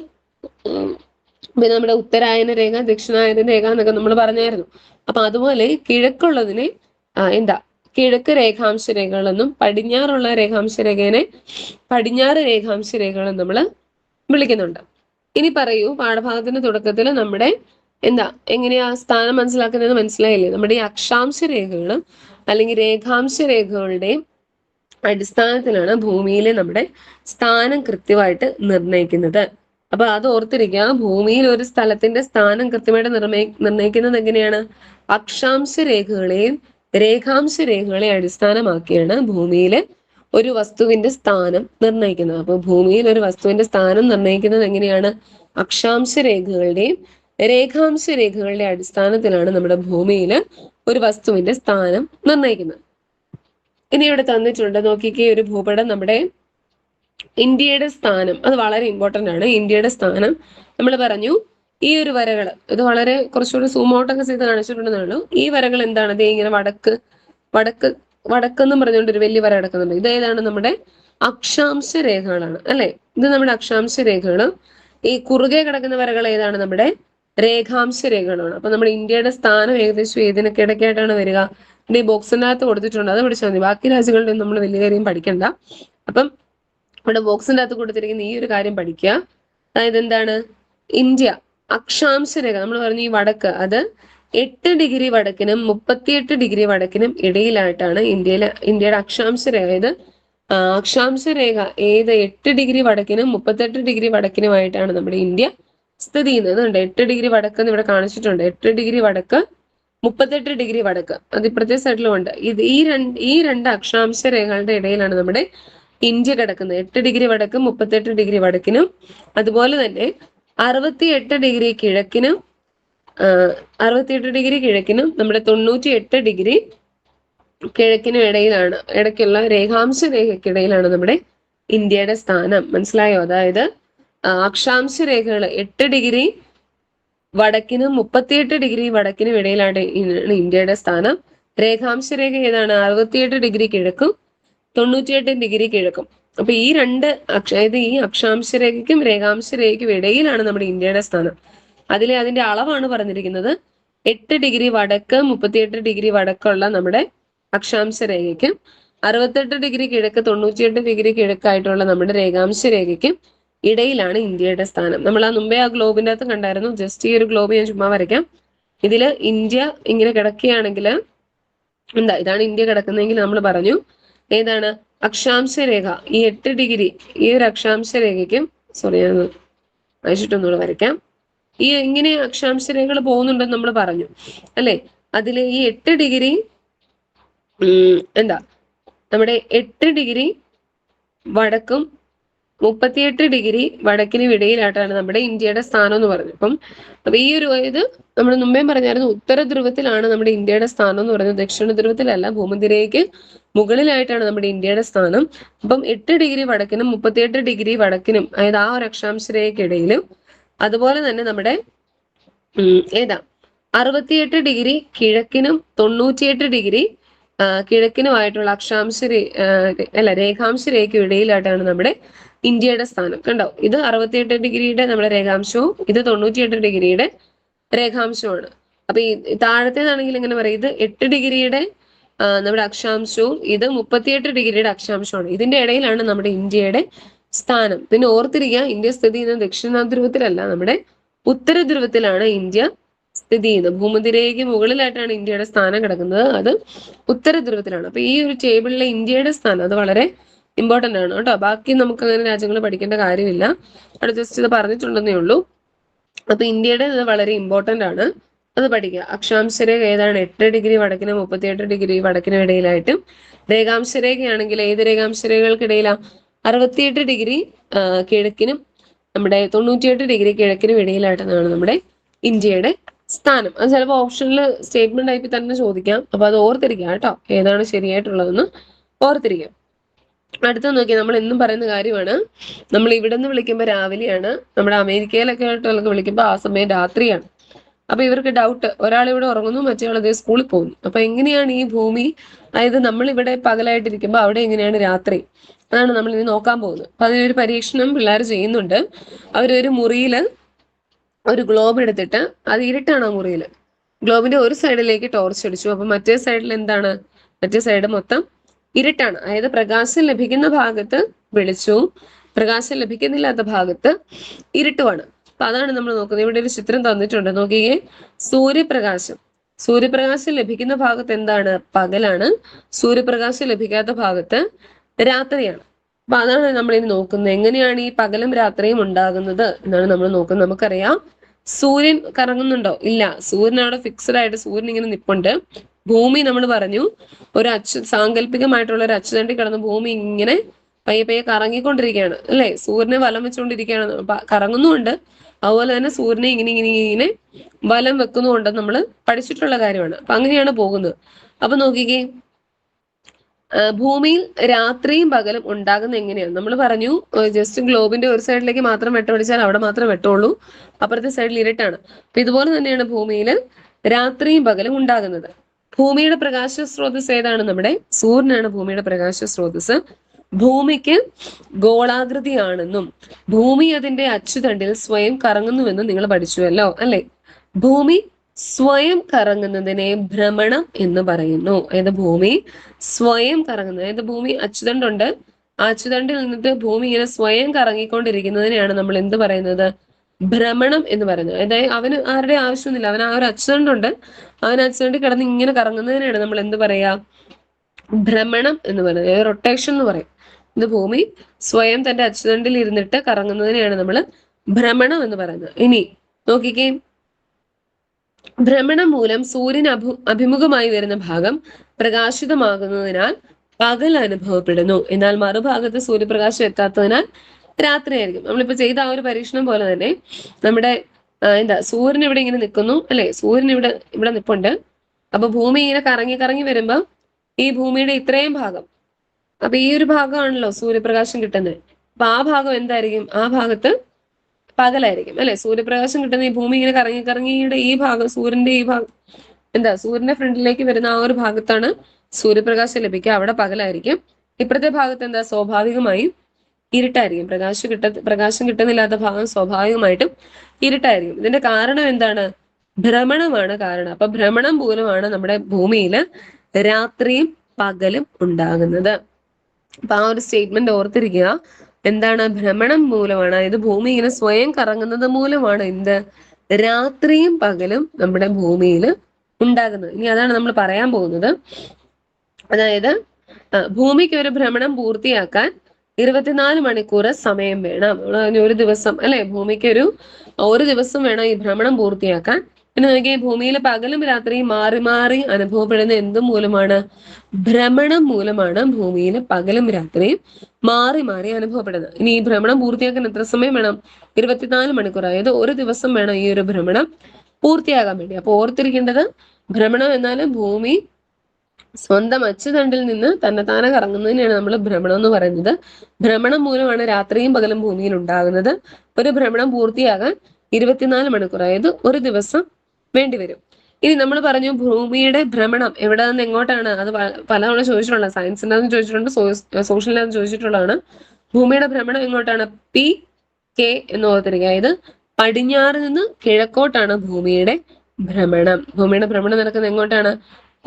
പിന്നെ നമ്മുടെ ഉത്തരായന രേഖ, ദക്ഷിണായന രേഖ എന്നൊക്കെ നമ്മൾ പറഞ്ഞായിരുന്നു. അപ്പൊ അതുപോലെ കിഴക്കുള്ളതിനെ കിഴക്ക് രേഖാംശ രേഖകളെന്നും പടിഞ്ഞാറുള്ള രേഖാംശ രേഖേനെ പടിഞ്ഞാറ് രേഖാംശ രേഖകളും നമ്മൾ വിളിക്കുന്നുണ്ട്. ഇനി പറയൂ, പാഠഭാഗത്തിന്റെ തുടക്കത്തിൽ നമ്മുടെ എങ്ങനെയാ സ്ഥാനം മനസ്സിലാക്കുന്നത് മനസ്സിലായില്ലേ? നമ്മുടെ ഈ അക്ഷാംശ രേഖകളും അല്ലെങ്കിൽ രേഖാംശ രേഖകളുടെയും അടിസ്ഥാനത്തിലാണ് ഭൂമിയിലെ നമ്മുടെ സ്ഥാനം കൃത്യമായിട്ട് നിർണ്ണയിക്കുന്നത്. അപ്പൊ അത് ഓർത്തിരിക്കുക, ഭൂമിയിൽ ഒരു സ്ഥലത്തിന്റെ സ്ഥാനം കൃത്യമായിട്ട് നിർണ്ണയിക്കുന്നത് എങ്ങനെയാണ്? അക്ഷാംശ രേഖകളെയും രേഖാംശ രേഖകളെയും അടിസ്ഥാനമാക്കിയാണ് ഭൂമിയിലെ ഒരു വസ്തുവിന്റെ സ്ഥാനം നിർണ്ണയിക്കുന്നത്. അപ്പൊ ഭൂമിയിൽ ഒരു വസ്തുവിന്റെ സ്ഥാനം നിർണ്ണയിക്കുന്നത് എങ്ങനെയാണ്? അക്ഷാംശ രേഖകളുടെയും രേഖാംശ രേഖകളുടെ അടിസ്ഥാനത്തിലാണ് നമ്മുടെ ഭൂമിയിൽ ഒരു വസ്തുവിന്റെ സ്ഥാനം നിർണ്ണയിക്കുന്നത്. ഇനി ഇവിടെ തന്നിട്ടുണ്ട്, നോക്കിക്കേ, ഒരു ഭൂപടം. നമ്മുടെ ഇന്ത്യയുടെ സ്ഥാനം അത് വളരെ ഇമ്പോർട്ടന്റ് ആണ്. ഇന്ത്യയുടെ സ്ഥാനം നമ്മൾ പറഞ്ഞു, ഈ ഒരു വരകൾ, ഇത് വളരെ കുറച്ചുകൂടി സൂം ഔട്ടൊക്കെ ചെയ്ത് കാണിച്ചിട്ടുണ്ടെന്നേ ഉള്ളൂ. ഈ വരകൾ എന്താണ്? ഇത് ഇങ്ങനെ വടക്ക് വടക്ക് വടക്കെന്നും പറഞ്ഞുകൊണ്ട് ഒരു വലിയ വര കിടക്കുന്നുണ്ട്. ഇത് ഏതാണ്? നമ്മുടെ അക്ഷാംശ രേഖകളാണ്, അല്ലെ? ഇത് നമ്മുടെ അക്ഷാംശ രേഖകളും ഈ കുറുകെ കിടക്കുന്ന വരകൾ ഏതാണ്? നമ്മുടെ രേഖാംശ രേഖകളാണ്. അപ്പൊ നമ്മുടെ ഇന്ത്യയുടെ സ്ഥാനം ഏകദേശം ഏതിനൊക്കെ ഇടയ്ക്കായിട്ടാണ് വരിക? ഈ ബോക്സിനകത്ത് കൊടുത്തിട്ടുണ്ട്, അത് പഠിച്ചാൽ മതി. ബാക്കി രാജ്യങ്ങളുടെ നമ്മൾ വലിയ കാര്യം പഠിക്കണ്ട. അപ്പം ഇവിടെ ബോക്സിന്റെ അകത്ത് കൊടുത്തിരിക്കുന്ന ഈ ഒരു കാര്യം പഠിക്കുക. അതായത് എന്താണ്? ഇന്ത്യ അക്ഷാംശ രേഖ നമ്മൾ പറഞ്ഞു, ഈ വടക്ക് അത് 8 ഡിഗ്രി വടക്കിനും 38 ഡിഗ്രി വടക്കിനും ഇടയിലായിട്ടാണ് ഇന്ത്യയുടെ അക്ഷാംശ രേഖ. ഇത് അക്ഷാംശ രേഖ ഏത് 8 ഡിഗ്രി വടക്കിനും 38 ഡിഗ്രി വടക്കിനുമായിട്ടാണ് നമ്മുടെ ഇന്ത്യ സ്ഥിതി ചെയ്യുന്നത്. 8 ഡിഗ്രി വടക്ക് എന്ന് ഇവിടെ കാണിച്ചിട്ടുണ്ട്. 8 ഡിഗ്രി വടക്ക്, 38 ഡിഗ്രി വടക്ക്, അത് ഇപ്പുറത്തെ സൈഡിലും ഉണ്ട്. ഇത് ഈ രണ്ട് അക്ഷാംശ രേഖകളുടെ ഇടയിലാണ് നമ്മുടെ ഇന്ത്യ കിടക്കുന്നത്. 8 ഡിഗ്രി വടക്കും 38 ഡിഗ്രി വടക്കിനും, അതുപോലെ തന്നെ 68 ഡിഗ്രി കിഴക്കിനും 68 ഡിഗ്രി കിഴക്കിനും നമ്മുടെ 98 ഡിഗ്രി കിഴക്കിനും ഇടയ്ക്കുള്ള രേഖാംശ രേഖയ്ക്കിടയിലാണ് നമ്മുടെ ഇന്ത്യയുടെ സ്ഥാനം. മനസ്സിലായോ? അതായത് അക്ഷാംശ രേഖകൾ 8 ഡിഗ്രി വടക്കിനും 38 ഡിഗ്രി വടക്കിനും ഇടയിലാണ് ഇന്ത്യയുടെ സ്ഥാനം. രേഖാംശ രേഖ ഏതാണ്? 68 ഡിഗ്രി കിഴക്കും 98 ഡിഗ്രി കിഴക്കും. അപ്പൊ ഈ രണ്ട് ഈ അക്ഷാംശ രേഖയ്ക്കും രേഖാംശ രേഖയ്ക്കും ഇടയിലാണ് നമ്മുടെ ഇന്ത്യയുടെ സ്ഥാനം. അതിന്റെ അളവാണ് പറഞ്ഞിരിക്കുന്നത്. 8 ഡിഗ്രി വടക്ക് 38 ഡിഗ്രി വടക്കുള്ള നമ്മുടെ അക്ഷാംശ രേഖയ്ക്കും 68 ഡിഗ്രി കിഴക്ക് 98 ഡിഗ്രി കിഴക്കായിട്ടുള്ള നമ്മുടെ രേഖാംശ രേഖയ്ക്കും ഇടയിലാണ് ഇന്ത്യയുടെ സ്ഥാനം. നമ്മൾ മുമ്പേ ആ ഗ്ലോബിന്റെ അകത്ത് കണ്ടായിരുന്നു. ജസ്റ്റ് ഈ ഒരു ഗ്ലോബ് ഞാൻ ചുമ്മാ വരയ്ക്കാം. ഇതില് ഇന്ത്യ ഇങ്ങനെ കിടക്കുകയാണെങ്കിൽ ഇതാണ് ഇന്ത്യ കിടക്കുന്നതെങ്കിൽ നമ്മൾ പറഞ്ഞു ഏതാണ്? അക്ഷാംശ രേഖ ഈ 8 ഡിഗ്രി, ഈ ഒരു അക്ഷാംശ രേഖയ്ക്കും, സോറി ഞാൻ അയച്ചിട്ടൊന്നുകൂടെ വരയ്ക്കാം. ഈ ഇങ്ങനെ അക്ഷാംശ രേഖകൾ പോകുന്നുണ്ടെന്ന് നമ്മൾ പറഞ്ഞു, അല്ലെ? അതില് ഈ 8 ഡിഗ്രി നമ്മുടെ 8 ഡിഗ്രി വടക്കും 38 ഡിഗ്രി വടക്കിനും ഇടയിലായിട്ടാണ് നമ്മുടെ ഇന്ത്യയുടെ സ്ഥാനം എന്ന് പറഞ്ഞു. അപ്പൊ ഈ ഒരു ഇത് നമ്മൾ മുമ്പേ പറഞ്ഞായിരുന്നു, ഉത്തര ധ്രുവത്തിലാണ് നമ്മുടെ ഇന്ത്യയുടെ സ്ഥാനം എന്ന് പറയുന്നത്, ദക്ഷിണ ധ്രുവത്തിലല്ല. ഭൂമധ്യരേഖയ്ക്ക് മുകളിലായിട്ടാണ് നമ്മുടെ ഇന്ത്യയുടെ സ്ഥാനം. അപ്പം 8 ഡിഗ്രി വടക്കിനും 38 ഡിഗ്രി വടക്കിനും, അതായത് ആ ഒരു അക്ഷാംശ രേഖയ്ക്കിടയിലും, അതുപോലെ തന്നെ നമ്മുടെ 68 ഡിഗ്രി കിഴക്കിനും 98 ഡിഗ്രി കിഴക്കിനുമായിട്ടുള്ള രേഖാംശ രേഖയ്ക്ക് ഇടയിലായിട്ടാണ് നമ്മുടെ ഇന്ത്യയുടെ സ്ഥാനം. കണ്ടോ? ഇത് 68 ഡിഗ്രിയുടെ നമ്മുടെ രേഖാംശവും ഇത് 98 ഡിഗ്രിയുടെ രേഖാംശവുമാണ്. അപ്പൊ ഈ താഴത്തേതാണെങ്കിൽ ഇങ്ങനെ പറയും, ഇത് 8 ഡിഗ്രിയുടെ നമ്മുടെ അക്ഷാംശവും ഇത് 38 ഡിഗ്രിയുടെ അക്ഷാംശമാണ്. ഇതിന്റെ ഇടയിലാണ് നമ്മുടെ ഇന്ത്യയുടെ സ്ഥാനം. പിന്നെ ഓർത്തിരിക്കുക, ഇന്ത്യ സ്ഥിതി ചെയ്യുന്നത് ദക്ഷിണ ധ്രുവത്തിലല്ല, നമ്മുടെ ഉത്തര ധ്രുവത്തിലാണ് ഇന്ത്യ സ്ഥിതി ചെയ്യുന്നത്. ഭൂമധ്യരേഖയ്ക്ക് മുകളിലായിട്ടാണ് ഇന്ത്യയുടെ സ്ഥാനം കിടക്കുന്നത്, അത് ഉത്തര ധ്രുവത്തിലാണ്. അപ്പൊ ഈ ഒരു ടേബിളിലെ ഇന്ത്യയുടെ സ്ഥാനം അത് വളരെ ഇമ്പോർട്ടന്റ് ആണ് കേട്ടോ. ബാക്കി നമുക്ക് അങ്ങനെ രാജ്യങ്ങൾ പഠിക്കേണ്ട കാര്യമില്ല, അവിടെ ജസ്റ്റ് ഇത് പറഞ്ഞിട്ടുണ്ടെന്നേ ഉള്ളൂ. അപ്പൊ ഇന്ത്യയുടെ ഇത് വളരെ ഇമ്പോർട്ടന്റ് ആണ്, അത് പഠിക്കുക. അക്ഷാംശ രേഖ ഏതാണ്? 8 ഡിഗ്രി വടക്കിനും 38 ഡിഗ്രി വടക്കിനും ഇടയിലായിട്ടും, രേഖാംശ രേഖയാണെങ്കിൽ ഏത് രേഖാംശ രേഖകൾക്കിടയിലാ? 68 ഡിഗ്രി കിഴക്കിനും നമ്മുടെ 98 ഡിഗ്രി കിഴക്കിനും ഇടയിലായിട്ടാണ് നമ്മുടെ ഇന്ത്യയുടെ സ്ഥാനം. അത് ചിലപ്പോൾ ഓപ്ഷനിൽ സ്റ്റേറ്റ്മെന്റ് ടൈപ്പിൽ തന്നെ ചോദിക്കാം. അപ്പൊ അത് ഓർത്തിരിക്കുക കേട്ടോ, ഏതാണ് ശരിയായിട്ടുള്ളതെന്ന് ഓർത്തിരിക്കാം. അടുത്ത നോക്കി, നമ്മൾ എന്നും പറയുന്ന കാര്യമാണ്, നമ്മൾ ഇവിടെ നിന്ന് വിളിക്കുമ്പോൾ രാവിലെയാണ്, നമ്മുടെ അമേരിക്കയിലൊക്കെ ആയിട്ടൊക്കെ വിളിക്കുമ്പോൾ ആ സമയം രാത്രിയാണ്. അപ്പൊ ഇവർക്ക് ഡൗട്ട്, ഒരാൾ ഇവിടെ ഉറങ്ങുന്നു, മറ്റേ ആൾ അതേ സ്കൂളിൽ പോകുന്നു. അപ്പൊ എങ്ങനെയാണ് ഈ ഭൂമി, അതായത് നമ്മൾ ഇവിടെ പകലായിട്ടിരിക്കുമ്പോൾ അവിടെ എങ്ങനെയാണ് രാത്രി? അതാണ് നമ്മൾ ഇനി നോക്കാൻ പോകുന്നത്. അപ്പൊ അതിനൊരു പരീക്ഷണം പിള്ളേർ ചെയ്യുന്നുണ്ട്. അവരൊരു മുറിയില് ഒരു ഗ്ലോബ് എടുത്തിട്ട്, അത് ഇരുട്ടാണ് ആ മുറിയിൽ, ഗ്ലോബിന്റെ ഒരു സൈഡിലേക്ക് ടോർച്ച് അടിച്ചു. അപ്പൊ മറ്റേ സൈഡിൽ എന്താണ്? മറ്റേ സൈഡ് മൊത്തം ഇരുട്ടാണ്. അതായത് പ്രകാശം ലഭിക്കുന്ന ഭാഗത്ത് വെളിച്ചവും പ്രകാശം ലഭിക്കുന്നില്ലാത്ത ഭാഗത്ത് ഇരുട്ടുമാണ്. അപ്പൊ അതാണ് നമ്മൾ നോക്കുന്നത്. ഇവിടെ ഒരു ചിത്രം തന്നിട്ടുണ്ട്, നോക്കിയേ. സൂര്യപ്രകാശം ലഭിക്കുന്ന ഭാഗത്ത് എന്താണ്? പകലാണ്. സൂര്യപ്രകാശം ലഭിക്കാത്ത ഭാഗത്ത് രാത്രിയാണ്. അപ്പൊ അതാണ് നമ്മൾ ഇനി നോക്കുന്നത്. എങ്ങനെയാണ് ഈ പകലും രാത്രിയും ഉണ്ടാകുന്നത് എന്നാണ് നമ്മൾ നോക്കുന്നത്. നമുക്കറിയാം, സൂര്യൻ കറങ്ങുന്നുണ്ടോ? ഇല്ല. സൂര്യൻ അവിടെ ഫിക്സഡ് ആയിട്ട് സൂര്യൻ ഇങ്ങനെ നിപ്പുണ്ട്. ഭൂമി നമ്മൾ പറഞ്ഞു സാങ്കല്പികമായിട്ടുള്ള ഒരു അച്ചുതണ്ടി കിടന്ന് ഭൂമി ഇങ്ങനെ പയ്യെ പയ്യെ കറങ്ങിക്കൊണ്ടിരിക്കുകയാണ്, അല്ലെ? സൂര്യനെ വലം വെച്ചുകൊണ്ടിരിക്കുകയാണ്, കറങ്ങുന്നുമുണ്ട്. അതുപോലെ തന്നെ സൂര്യനെ ഇങ്ങനെ വലം വെക്കുന്നുമുണ്ടെന്ന് നമ്മൾ പഠിച്ചിട്ടുള്ള കാര്യമാണ്. അപ്പൊ അങ്ങനെയാണ് പോകുന്നത്. അപ്പൊ നോക്കിക്കേ, ഭൂമിയിൽ രാത്രിയും പകലും ഉണ്ടാകുന്ന എങ്ങനെയാണ് നമ്മൾ പറഞ്ഞു. ജസ്റ്റ് ഗ്ലോബിന്റെ ഒരു സൈഡിലേക്ക് മാത്രം വെട്ടമടിച്ചാൽ അവിടെ മാത്രം വെട്ടമുള്ളൂ, അപ്പുറത്തെ സൈഡിൽ ഇരുട്ടാണ്. അപ്പൊ ഇതുപോലെ തന്നെയാണ് ഭൂമിയിൽ രാത്രിയും പകലും ഉണ്ടാകുന്നത്. ഭൂമിയുടെ പ്രകാശ സ്രോതസ് ഏതാണ്? നമ്മുടെ സൂര്യനാണ് ഭൂമിയുടെ പ്രകാശ സ്രോതസ്. ഭൂമിക്ക് ഗോളാകൃതിയാണെന്നും ഭൂമി അതിന്റെ അച്ചുതണ്ടിൽ സ്വയം കറങ്ങുന്നുവെന്നും നിങ്ങൾ പഠിച്ചുവല്ലോ, അല്ലെ? ഭൂമി സ്വയം കറങ്ങുന്നതിനെ ഭ്രമണം എന്ന് പറയുന്നു. അതായത് ഭൂമി സ്വയം കറങ്ങുന്നത്, അതായത് ഭൂമി അച്ചുതണ്ടുണ്ട്, ആ അച്ചുതണ്ടിൽ നിന്നിട്ട് ഭൂമി ഇങ്ങനെ സ്വയം കറങ്ങിക്കൊണ്ടിരിക്കുന്നതിനെയാണ് നമ്മൾ എന്ത് പറയുന്നത്? ഭ്രമണം എന്ന് പറയുന്നത്. അതായത് അവന് ആരുടെ ആവശ്യമൊന്നുമില്ല, അവൻ ആ ഒരു അച്ചുതണ്ടുണ്ട്, അവൻ അച്ചുതണ്ടി കിടന്ന് ഇങ്ങനെ കറങ്ങുന്നതിനെയാണ് നമ്മൾ എന്ത് പറയാ? ഭ്രമണം എന്ന് പറയുന്നത്, റൊട്ടേഷൻ എന്ന് പറയും. ഇത് ഭൂമി സ്വയം തന്റെ അച്ചുതണ്ടിൽ ഇരുന്നിട്ട് കറങ്ങുന്നതിനെയാണ് നമ്മൾ ഭ്രമണം എന്ന് പറയുന്നത്. ഇനി നോക്കിക്കേ, ഭ്രമണം മൂലം സൂര്യൻ അഭിമുഖമായി വരുന്ന ഭാഗം പ്രകാശിതമാകുന്നതിനാൽ പകൽ അനുഭവപ്പെടുന്നു. എന്നാൽ മറുഭാഗത്ത് സൂര്യപ്രകാശം എത്താത്തതിനാൽ രാത്രിയായിരിക്കും. നമ്മളിപ്പോ ചെയ്ത ആ ഒരു പരീക്ഷണം പോലെ തന്നെ നമ്മുടെ സൂര്യൻ ഇവിടെ ഇങ്ങനെ നിൽക്കുന്നു, അല്ലെ? സൂര്യൻ ഇവിടെ നിൽപ്പുണ്ട്. അപ്പൊ ഭൂമി ഇങ്ങനെ കറങ്ങി കറങ്ങി വരുമ്പോ ഈ ഭൂമിയുടെ ഇത്രയും ഭാഗം, അപ്പൊ ഈ ഒരു ഭാഗമാണല്ലോ സൂര്യപ്രകാശം കിട്ടുന്നത്. അപ്പൊ ആ ഭാഗം എന്തായിരിക്കും? ആ ഭാഗത്ത് പകലായിരിക്കും, അല്ലെ? സൂര്യപ്രകാശം കിട്ടുന്ന ഈ ഭൂമി ഇങ്ങനെ കറങ്ങി കറങ്ങിയുടെ ഈ ഭാഗം, സൂര്യന്റെ ഈ ഭാഗം സൂര്യന്റെ ഫ്രണ്ടിലേക്ക് വരുന്ന ആ ഒരു ഭാഗത്താണ് സൂര്യപ്രകാശം ലഭിക്കുക, അവിടെ പകലായിരിക്കും. ഇപ്പുറത്തെ ഭാഗത്ത് സ്വാഭാവികമായും ഇരുട്ടായിരിക്കും. പ്രകാശം കിട്ടുന്നില്ലാത്ത ഭാഗം സ്വാഭാവികമായിട്ടും ഇരുട്ടായിരിക്കും. ഇതിന്റെ കാരണം എന്താണ്? ഭ്രമണമാണ് കാരണം. അപ്പൊ ഭ്രമണം മൂലമാണ് നമ്മുടെ ഭൂമിയിൽ രാത്രിയും പകലും ഉണ്ടാകുന്നത്. അപ്പൊ ആ ഒരു സ്റ്റേറ്റ്മെന്റ് ഓർത്തിരിക്കുക. എന്താണ്? ഭ്രമണം മൂലമാണ്, അതായത് ഭൂമി ഇങ്ങനെ സ്വയം കറങ്ങുന്നത് മൂലമാണ് എന്ത്? രാത്രിയും പകലും നമ്മുടെ ഭൂമിയിൽ ഉണ്ടാകുന്നത്. ഇനി അതാണ് നമ്മൾ പറയാൻ പോകുന്നത്. അതായത് ഭൂമിക്ക് ഒരു ഭ്രമണം പൂർത്തിയാക്കാൻ 24 മണിക്കൂർ സമയം വേണം. ഒരു ദിവസം, അല്ലെ? ഭൂമിക്ക് ഒരു ദിവസം വേണം ഈ ഭ്രമണം പൂർത്തിയാക്കാൻ. പിന്നെ നോക്കിയാൽ ഭൂമിയിൽ പകലും രാത്രിയും മാറി മാറി അനുഭവപ്പെടുന്ന എന്ത് മൂലമാണ്? ഭ്രമണം മൂലമാണ് ഭൂമിയിൽ പകലും രാത്രിയും മാറി മാറി അനുഭവപ്പെടുന്നത്. ഇനി ഈ ഭ്രമണം പൂർത്തിയാക്കാൻ എത്ര സമയം വേണം? 24 മണിക്കൂർ. അതായത് ഒരു ദിവസം വേണം ഈ ഒരു ഭ്രമണം പൂർത്തിയാകാൻ വേണ്ടി. അപ്പൊ ഓർത്തിരിക്കേണ്ടത്, ഭ്രമണം എന്നാൽ ഭൂമി സ്വന്തം അച്ചുതണ്ടിൽ നിന്ന് തന്നെത്താനെ കറങ്ങുന്നതിനെയാണ് നമ്മൾ ഭ്രമണം എന്ന് പറയുന്നത്. ഭ്രമണം മൂലമാണ് രാത്രിയും പകലും ഭൂമിയിൽ ഉണ്ടാകുന്നത്. ഒരു ഭ്രമണം പൂർത്തിയാകാൻ 24 മണിക്കൂർ, അതായത് ഒരു ദിവസം വേണ്ടിവരും. ഇനി നമ്മൾ പറഞ്ഞു ഭൂമിയുടെ ഭ്രമണം എവിടെ നിന്ന് എങ്ങോട്ടാണ്? അത് പലതവണ ചോദിച്ചിട്ടുള്ള, സയൻസിൻ്റെ ചോദിച്ചിട്ടുണ്ട്, സോഷ്യലിനകത്ത് ചോദിച്ചിട്ടുള്ളതാണ്. ഭൂമിയുടെ ഭ്രമണം എങ്ങോട്ടാണ്? PK എന്ന് ഓർത്തിരിക്കുക. അതായത് പടിഞ്ഞാറ് നിന്ന് കിഴക്കോട്ടാണ് ഭൂമിയുടെ ഭ്രമണം. ഭൂമിയുടെ ഭ്രമണം നടക്കുന്നത് എങ്ങോട്ടാണ്?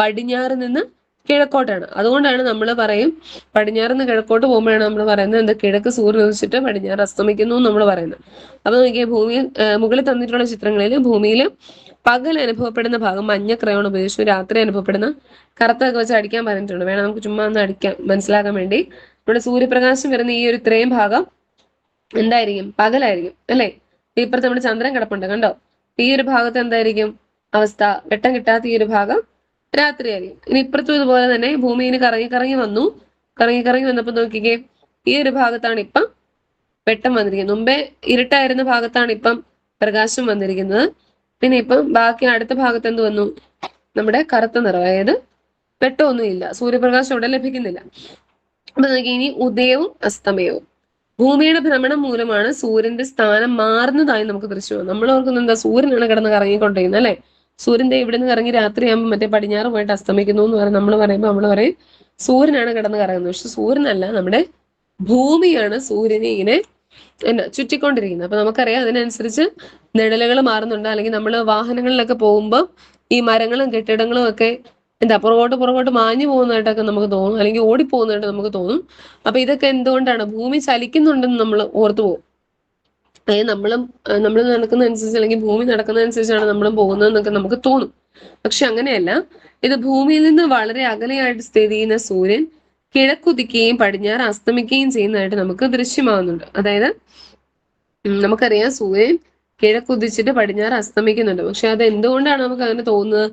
പടിഞ്ഞാറ് നിന്ന് കിഴക്കോട്ടാണ്. അതുകൊണ്ടാണ് നമ്മൾ പറയും, പടിഞ്ഞാറ് നിന്ന് കിഴക്കോട്ട് പോകുമ്പോഴാണ് നമ്മൾ പറയുന്നത് കിഴക്ക് സൂര്യൻ ഉദിച്ചിട്ട് പടിഞ്ഞാറ് അസ്തമിക്കുന്നു നമ്മൾ പറയുന്നത്. അപ്പൊ നോക്കിയാൽ ഭൂമിയിൽ മുകളിൽ തന്നിട്ടുള്ള ചിത്രങ്ങളിൽ ഭൂമിയിൽ പകൽ അനുഭവപ്പെടുന്ന ഭാഗം മഞ്ഞ ക്രയോൺ ഉപയോഗിച്ചു, രാത്രി അനുഭവപ്പെടുന്ന കറുത്തൊക്കെ വെച്ച് അടിക്കാൻ പറഞ്ഞിട്ടുണ്ട്. വേണം നമുക്ക് ചുമ്മാ ഒന്ന് അടിക്കാൻ മനസ്സിലാക്കാൻ വേണ്ടി. നമ്മുടെ സൂര്യപ്രകാശം വരുന്ന ഈ ഒരു ഇത്രയും ഭാഗം എന്തായിരിക്കും? പകലായിരിക്കും, അല്ലെ? ഇപ്പുറത്ത് നമ്മുടെ ചന്ദ്രൻ കിടപ്പുണ്ട്, കണ്ടോ? ഈ ഒരു ഭാഗത്ത് എന്തായിരിക്കും അവസ്ഥ? വെട്ടം കിട്ടാത്ത ഈ ഒരു ഭാഗം രാത്രിയായിരിക്കും. ഇനി ഇപ്പുറത്തും ഇതുപോലെ തന്നെ ഭൂമി ഇനി കറങ്ങി കറങ്ങി വന്നപ്പോ നോക്കിക്കേ, ഈ ഒരു ഭാഗത്താണ് ഇപ്പം വെട്ടം വന്നിരിക്കുന്നത്. മുമ്പേ ഇരുട്ടായിരുന്ന ഭാഗത്താണ് ഇപ്പം പ്രകാശം വന്നിരിക്കുന്നത്. പിന്നെ ഇപ്പം ബാക്കി അടുത്ത ഭാഗത്ത് എന്ത് വന്നു? നമ്മുടെ കറുത്ത നിറം, അതായത് വെട്ടമൊന്നും ഇല്ല, സൂര്യപ്രകാശം ഇവിടെ ലഭിക്കുന്നില്ല. അപ്പൊ നോക്കി, ഇനി ഉദയവും അസ്തമയവും. ഭൂമിയുടെ ഭ്രമണം മൂലമാണ് സൂര്യന്റെ സ്ഥാനം മാറുന്നതായി നമുക്ക് ദൃശ്യമാണ്. നമ്മൾ ഓർക്കുന്നത് സൂര്യനാണ് കിടന്ന് കറങ്ങിക്കൊണ്ടിരിക്കുന്നത്, അല്ലെ? സൂര്യന്റെ ഇവിടെ നിന്ന് കറങ്ങി രാത്രിയാകുമ്പോൾ മറ്റേ പടിഞ്ഞാറ് പോയിട്ട് അസ്തമിക്കുന്നു എന്ന് പറയും. നമ്മൾ പറയും സൂര്യനാണ് കിടന്ന് കറങ്ങുന്നത്. പക്ഷെ സൂര്യനല്ല, നമ്മുടെ ഭൂമിയാണ് സൂര്യനെ ഇങ്ങനെ ചുറ്റിക്കൊണ്ടിരിക്കുന്നത്. അപ്പൊ നമുക്കറിയാം അതിനനുസരിച്ച് നിഴലുകൾ മാറുന്നുണ്ട്. അല്ലെങ്കിൽ നമ്മൾ വാഹനങ്ങളിലൊക്കെ പോകുമ്പോൾ ഈ മരങ്ങളും കെട്ടിടങ്ങളും ഒക്കെ എന്താ പുറകോട്ട് പുറകോട്ട് മാഞ്ഞു പോകുന്നതായിട്ടൊക്കെ നമുക്ക് തോന്നും, അല്ലെങ്കിൽ ഓടിപ്പോകുന്നതായിട്ട് നമുക്ക് തോന്നും. അപ്പൊ ഇതൊക്കെ എന്തുകൊണ്ടാണ്? ഭൂമി ചലിക്കുന്നുണ്ടെന്ന് നമ്മൾ ഓർത്തു പോകും. അതായത് നമ്മൾ നടക്കുന്നതനുസരിച്ച്, അല്ലെങ്കിൽ ഭൂമി നടക്കുന്നതനുസരിച്ചാണ് നമ്മളും പോകുന്നതെന്നൊക്കെ നമുക്ക് തോന്നും. പക്ഷെ അങ്ങനെയല്ല. ഇത് ഭൂമിയിൽ നിന്ന് വളരെ അകലെയായിട്ട് സ്ഥിതി ചെയ്യുന്ന സൂര്യൻ കിഴക്കുദിക്കുകയും പടിഞ്ഞാറ് അസ്തമിക്കുകയും ചെയ്യുന്നതായിട്ട് നമുക്ക് ദൃശ്യമാകുന്നുണ്ട്. അതായത് നമുക്കറിയാം സൂര്യൻ കിഴക്കുദിച്ചിട്ട് പടിഞ്ഞാറ് അസ്തമിക്കുന്നുണ്ട്. പക്ഷെ അത് എന്തുകൊണ്ടാണ് നമുക്ക് അങ്ങനെ തോന്നുന്നത്?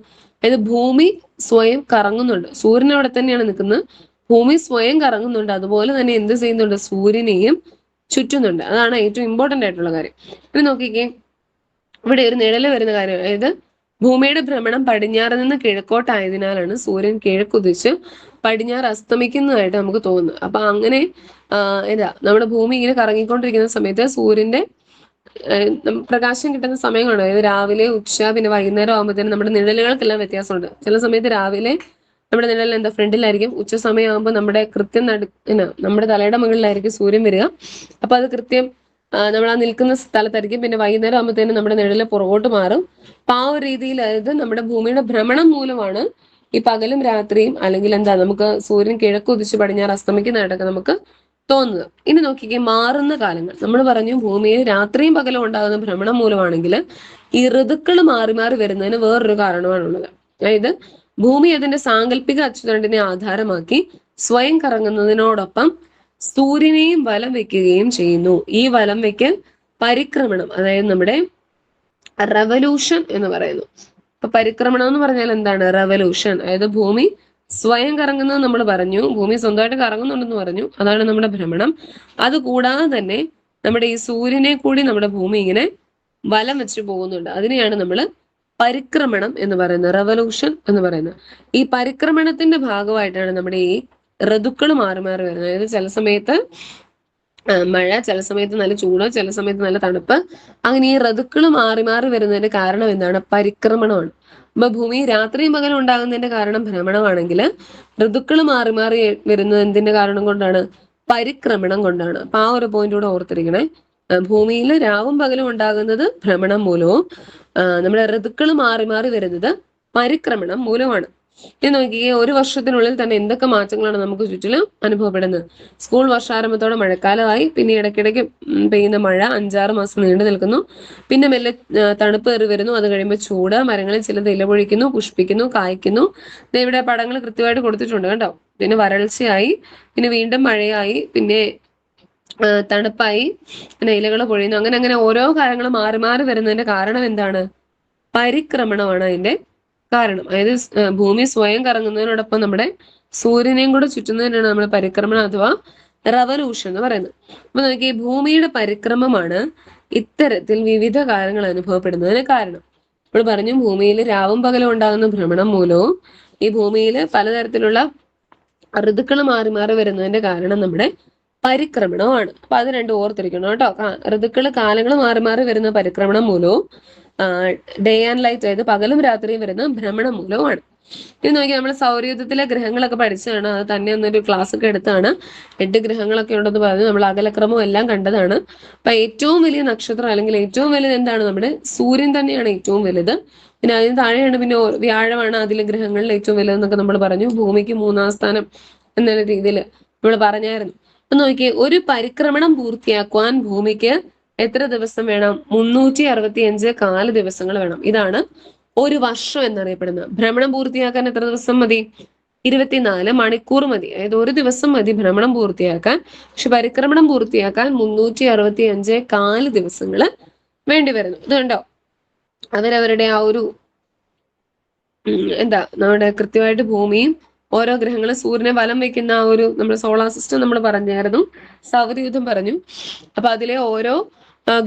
അതായത് ഭൂമി സ്വയം കറങ്ങുന്നുണ്ട്. സൂര്യൻ അവിടെ തന്നെയാണ് നിൽക്കുന്നത്, ഭൂമി സ്വയം കറങ്ങുന്നുണ്ട്. അതുപോലെ തന്നെ എന്ത് ചെയ്യുന്നുണ്ട്? സൂര്യനെയും ചുറ്റുന്നുണ്ട്. അതാണ് ഏറ്റവും ഇമ്പോർട്ടന്റ് ആയിട്ടുള്ള കാര്യം. ഇനി നോക്കിക്കേ, ഇവിടെ ഒരു നിഴല് വരുന്ന കാര്യം. അതായത് ഭൂമിയുടെ ഭ്രമണം പടിഞ്ഞാറ് നിന്ന് കിഴക്കോട്ടായതിനാലാണ് സൂര്യൻ കിഴക്കുദിച്ച് പടിഞ്ഞാറ് അസ്തമിക്കുന്നതായിട്ട് നമുക്ക് തോന്നുന്നത്. അപ്പൊ അങ്ങനെ നമ്മുടെ ഭൂമി ഇങ്ങനെ കറങ്ങിക്കൊണ്ടിരിക്കുന്ന സമയത്ത് സൂര്യന്റെ പ്രകാശം കിട്ടുന്ന സമയമാണ്. അതായത് രാവിലെ, ഉച്ച, പിന്നെ വൈകുന്നേരം ആകുമ്പോഴത്തേനും നമ്മുടെ നിഴലുകൾക്കെല്ലാം വ്യത്യാസമുണ്ട്. ചില സമയത്ത് രാവിലെ നമ്മുടെ നിഴൽ ഫ്രണ്ടിലായിരിക്കും, ഉച്ച സമയമാകുമ്പോൾ നമ്മുടെ കൃത്യം നമ്മുടെ തലയുടെ മുകളിലായിരിക്കും സൂര്യൻ വരിക. അപ്പൊ അത് കൃത്യം നമ്മൾ ആ നിൽക്കുന്ന സ്ഥലത്തായിരിക്കും. പിന്നെ വൈകുന്നേരം ആകുമ്പോഴത്തേനും നമ്മുടെ നിഴല് പുറകോട്ട് മാറും. അപ്പൊ ആ ഒരു രീതിയിൽ, അതായത് നമ്മുടെ ഭൂമിയുടെ ഭ്രമണം മൂലമാണ് ഈ പകലും രാത്രിയും, അല്ലെങ്കിൽ നമുക്ക് സൂര്യൻ കിഴക്കുദിച്ച് പടിഞ്ഞാറ് അസ്തമിക്കുന്നതായിട്ടൊക്കെ നമുക്ക് തോന്നുന്നത്. ഇനി നോക്കിക്കേ, മാറുന്ന കാലങ്ങൾ. നമ്മൾ പറഞ്ഞു ഭൂമിയിൽ രാത്രിയും പകലും ഉണ്ടാകുന്ന ഭ്രമണം മൂലമാണെങ്കിൽ ഈ ഋതുക്കൾ മാറി മാറി വരുന്നതിന് വേറൊരു കാരണമാണുള്ളത്. അതായത് ഭൂമി അതിന്റെ സാങ്കല്പിക അച്ചുതണ്ടിനെ ആധാരമാക്കി സ്വയം കറങ്ങുന്നതിനോടൊപ്പം സൂര്യനെയും വലം വെക്കുകയും ചെയ്യുന്നു. ഈ വലം വെക്കൽ പരിക്രമണം, അതായത് നമ്മുടെ റെവല്യൂഷൻ എന്ന് പറയുന്നു. അപ്പൊ പരിക്രമണം എന്ന് പറഞ്ഞാൽ എന്താണ്? റെവല്യൂഷൻ. അതായത് ഭൂമി സ്വയം കറങ്ങുന്നത് നമ്മൾ പറഞ്ഞു, ഭൂമി സ്വന്തമായിട്ട് കറങ്ങുന്നുണ്ടെന്ന് പറഞ്ഞു, അതാണ് നമ്മുടെ ഭ്രമണം. അതുകൂടാതെ തന്നെ നമ്മുടെ ഈ സൂര്യനെ കൂടി നമ്മുടെ ഭൂമി ഇങ്ങനെ വലം വെച്ച് പോകുന്നുണ്ട്. അതിനെയാണ് നമ്മൾ പരിക്രമണം എന്ന് പറയുന്നത്, റെവല്യൂഷൻ എന്ന് പറയുന്നത്. ഈ പരിക്രമണത്തിന്റെ ഭാഗമായിട്ടാണ് നമ്മുടെ ഈ ഋതുക്കൾ മാറി മാറി വരുന്നത്. അതായത് ചില സമയത്ത് മഴ, ചില സമയത്ത് നല്ല ചൂട്, ചില സമയത്ത് നല്ല തണുപ്പ്. അങ്ങനെ ഈ ഋതുക്കൾ മാറി മാറി വരുന്നതിന്റെ കാരണം എന്താണ്? പരിക്രമണമാണ്. അപ്പൊ ഭൂമി രാത്രിയും പകലും ഉണ്ടാകുന്നതിന്റെ കാരണം ഭ്രമണമാണെങ്കിൽ, ഋതുക്കൾ മാറി മാറി വരുന്നത് എന്തിന്റെ കാരണം കൊണ്ടാണ്? പരിക്രമണം കൊണ്ടാണ്. അപ്പൊ ആ ഒരു പോയിന്റ് കൂടെ ഓർത്തിരിക്കണേ. ഭൂമിയിൽ രാവും പകലും ഉണ്ടാകുന്നത് ഭ്രമണം മൂലവും നമ്മുടെ ഋതുക്കൾ മാറി മാറി വരുന്നത് പരിക്രമണം മൂലമാണ്. ഇത് നോക്കിയേ, ഒരു വർഷത്തിനുള്ളിൽ തന്നെ എന്തൊക്കെ മാറ്റങ്ങളാണ് നമുക്ക് ചുറ്റിലും അനുഭവപ്പെടുന്നത്. സ്കൂൾ വർഷാരംഭത്തോടെ മഴക്കാലമായി, പിന്നെ ഇടയ്ക്കിടയ്ക്ക് പെയ്യുന്ന മഴ 5-6 മാസം നീണ്ടു നിൽക്കുന്നു. പിന്നെ മെല്ലെ തണുപ്പ് കയറി വരുന്നു. അത് കഴിയുമ്പോൾ ചൂട്, മരങ്ങളിൽ ചിലത് ഇലപൊഴിക്കുന്നു, പുഷ്പിക്കുന്നു, കായ്ക്കുന്നു. ഇവിടെ പടങ്ങൾ കൃത്യമായിട്ട് കൊടുത്തിട്ടുണ്ട് കേട്ടോ. പിന്നെ വരൾച്ചയായി, പിന്നെ വീണ്ടും മഴയായി, പിന്നെ തണുപ്പായി, പിന്നെ ഇലകൾ പൊഴിയുന്നു. അങ്ങനെ അങ്ങനെ ഓരോ കാര്യങ്ങൾ മാറി മാറി വരുന്നതിന്റെ കാരണം എന്താണ്? പരിക്രമണമാണ് അതിന്റെ കാരണം. അതായത് ഭൂമി സ്വയം കറങ്ങുന്നതിനോടൊപ്പം നമ്മുടെ സൂര്യനെയും കൂടെ ചുറ്റുന്നതിനാണ് നമ്മൾ പരിക്രമണം അഥവാ റവല്യൂഷൻ എന്ന് പറയുന്നത്. അപ്പൊ നോക്കി, ഭൂമിയുടെ പരിക്രമമാണ് ഇത്തരത്തിൽ വിവിധ കാര്യങ്ങൾ അനുഭവപ്പെടുന്നതിന് കാരണം. നമ്മൾ പറഞ്ഞു ഭൂമിയിൽ രാവും പകലും ഉണ്ടാകുന്ന ഭ്രമണം മൂലവും ഈ ഭൂമിയിൽ പലതരത്തിലുള്ള ഋതുക്കൾ മാറി മാറി വരുന്നതിന്റെ കാരണം നമ്മുടെ പരിക്രമണമാണ്. അപ്പൊ അത് രണ്ടും ഓർത്തിരിക്കണം കേട്ടോ. ഋതുക്കള്, കാലങ്ങൾ മാറി മാറി വരുന്ന പരിക്രമണം മൂലവും ഡേ ആൻഡ് ലൈറ്റ്, അതായത് പകലും രാത്രിയും വരുന്ന ഭ്രമണം മൂലവുമാണ്. ഇത് നോക്കി, നമ്മൾ സൗരയൂഥത്തിലെ ഗ്രഹങ്ങളൊക്കെ പഠിച്ചതാണ്. അത് തന്നെ ഒന്നൊരു ക്ലാസ് ഒക്കെ എടുത്താണ്. 8 ഗ്രഹങ്ങളൊക്കെ ഉണ്ടെന്ന് പറഞ്ഞു. നമ്മൾ അകലക്രമവും എല്ലാം കണ്ടതാണ്. അപ്പൊ ഏറ്റവും വലിയ നക്ഷത്രം, അല്ലെങ്കിൽ ഏറ്റവും വലുത് എന്താണ്? നമ്മുടെ സൂര്യൻ തന്നെയാണ് ഏറ്റവും വലുത്. പിന്നെ അതിന് താഴെയാണ് പിന്നെ വ്യാഴമാണ് അതിലെ ഗ്രഹങ്ങളിൽ ഏറ്റവും വലുതെന്നൊക്കെ നമ്മൾ പറഞ്ഞു. ഭൂമിക്ക് 3-ാം സ്ഥാനം എന്നുള്ള രീതിയിൽ നമ്മൾ പറഞ്ഞായിരുന്നു. അപ്പൊ നോക്കിയേ, ഒരു പരിക്രമണം പൂർത്തിയാക്കുവാൻ ഭൂമിക്ക് എത്ര ദിവസം വേണം? 365 കാല ദിവസങ്ങൾ വേണം. ഇതാണ് ഒരു വർഷം എന്നറിയപ്പെടുന്നത്. ഭ്രമണം പൂർത്തിയാക്കാൻ എത്ര ദിവസം മതി? 24 മണിക്കൂർ മതി. അതായത് ഒരു ദിവസം മതി ഭ്രമണം പൂർത്തിയാക്കാൻ. പക്ഷെ പരിക്രമണം പൂർത്തിയാക്കാൻ 365 കാല ദിവസങ്ങൾ വേണ്ടി വരുന്നു. ഇത് കണ്ടോ, അവരവരുടെ ആ ഒരു നമ്മുടെ കൃത്യമായിട്ട് ഭൂമിയും ഓരോ ഗ്രഹങ്ങളും സൂര്യനെ വലം വെക്കുന്ന ആ ഒരു നമ്മുടെ സോളാർ സിസ്റ്റം നമ്മൾ പറഞ്ഞായിരുന്നു, സൗരയൂഥം പറഞ്ഞു. അപ്പൊ അതിലെ ഓരോ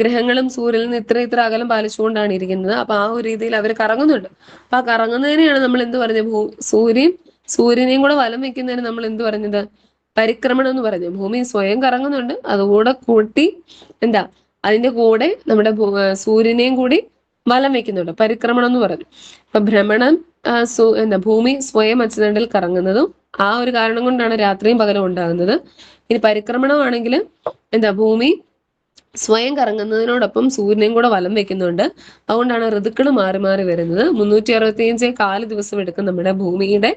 ഗ്രഹങ്ങളും സൂര്യനിൽ നിന്ന് ഇത്ര ഇത്ര അകലം പാലിച്ചുകൊണ്ടാണ് ഇരിക്കുന്നത്. അപ്പൊ ആ ഒരു രീതിയിൽ അവർ കറങ്ങുന്നുണ്ട്. അപ്പൊ ആ കറങ്ങുന്നതിനെയാണ് നമ്മൾ എന്ത് പറഞ്ഞത്? സൂര്യനെയും കൂടെ വലം വെക്കുന്നതിന് നമ്മൾ എന്ത് പറഞ്ഞത്? പരിക്രമണം എന്ന് പറഞ്ഞു. ഭൂമി സ്വയം കറങ്ങുന്നുണ്ട്, അതുകൂടെ കൂട്ടി അതിന്റെ കൂടെ നമ്മുടെ സൂര്യനെയും കൂടി വലം വെക്കുന്നുണ്ട്, പരിക്രമണം എന്ന് പറഞ്ഞു. അപ്പൊ ഭ്രമണം ഭൂമി സ്വയം അച്ചുതണ്ടിൽ കറങ്ങുന്നതും ആ ഒരു കാരണം കൊണ്ടാണ് രാത്രിയും പകലും ഉണ്ടാകുന്നത്. ഇനി പരിക്രമണമാണെങ്കിൽ ഭൂമി സ്വയം കറങ്ങുന്നതിനോടൊപ്പം സൂര്യനെയും കൂടെ വലം വെക്കുന്നുണ്ട്. അതുകൊണ്ടാണ് ഋതുക്കൾ മാറി മാറി വരുന്നത്. 365 കാല് ദിവസം എടുക്കും നമ്മുടെ ഭൂമിയുടെ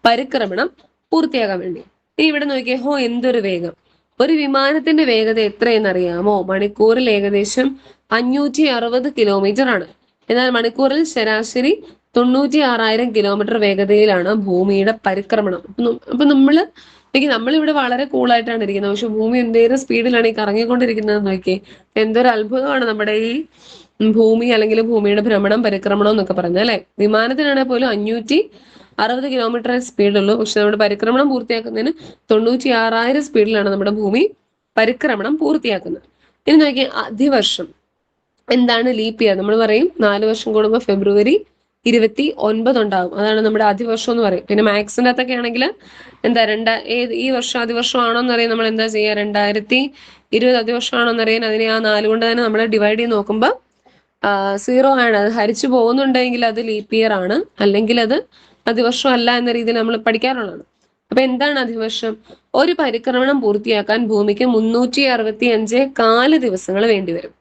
പരിക്രമണം പൂർത്തിയാകാൻ വേണ്ടി. ഇനി ഇവിടെ നോക്കിയേ, ഹോ എന്തൊരു വേഗം! ഒരു വിമാനത്തിന്റെ വേഗത എത്രയെന്നറിയാമോ? മണിക്കൂറിൽ ഏകദേശം 560 കിലോമീറ്റർ ആണ്. എന്നാൽ മണിക്കൂറിൽ ശരാശരി 96,000 കിലോമീറ്റർ വേഗതയിലാണ് ഭൂമിയുടെ പരിക്രമണം. അപ്പൊ നമ്മളിവിടെ വളരെ കൂളായിട്ടാണ് ഇരിക്കുന്നത്. പക്ഷെ ഭൂമി എന്തേലും സ്പീഡിലാണ് ഈ കറങ്ങിക്കൊണ്ടിരിക്കുന്നത് നോക്കി. എന്തൊരു അത്ഭുതമാണ് നമ്മുടെ ഈ ഭൂമി, അല്ലെങ്കിൽ ഭൂമിയുടെ ഭ്രമണം പരിക്രമണം എന്നൊക്കെ പറഞ്ഞാൽ അല്ലെ. വിമാനത്തിനാണെങ്കിൽ പോലും 560 കിലോമീറ്റർ സ്പീഡുള്ളൂ. പക്ഷെ നമ്മുടെ പരിക്രമണം പൂർത്തിയാക്കുന്നതിന് 96,000 സ്പീഡിലാണ് നമ്മുടെ ഭൂമി പരിക്രമണം പൂർത്തിയാക്കുന്നത്. ഇനി നോക്കിയാൽ അധിവർഷം എന്താണ്? Leap year. നമ്മൾ പറയും 4 വർഷം കൂടുമ്പോൾ February 29 ഉണ്ടാകും. അതാണ് നമ്മുടെ അധിവർഷം എന്ന് പറയും. പിന്നെ മാത്സിന്റെ അകത്തൊക്കെ ആണെങ്കിൽ എന്താ ഈ വർഷം അധിവർഷം ആണോ എന്നറിയാൻ നമ്മൾ എന്താ ചെയ്യുക? 2020 അധിവർഷം ആണോ എന്നറിയാൻ അതിനെ ആ 4 കൊണ്ട് തന്നെ നമ്മൾ ഡിവൈഡ് ചെയ്ത് നോക്കുമ്പോൾ 0 ആണ്. അത് ഹരിച്ചു പോകുന്നുണ്ടെങ്കിൽ അത് ലീപ്പ് ഇയർ ആണ്, അല്ലെങ്കിൽ അത് അധിവർഷം അല്ല എന്ന രീതിയിൽ നമ്മൾ പഠിക്കാറുള്ളതാണ്. അപ്പൊ എന്താണ് അധിവർഷം? ഒരു പരിക്രമണം പൂർത്തിയാക്കാൻ ഭൂമിക്ക് 365 കാല് ദിവസങ്ങൾ വേണ്ടിവരും.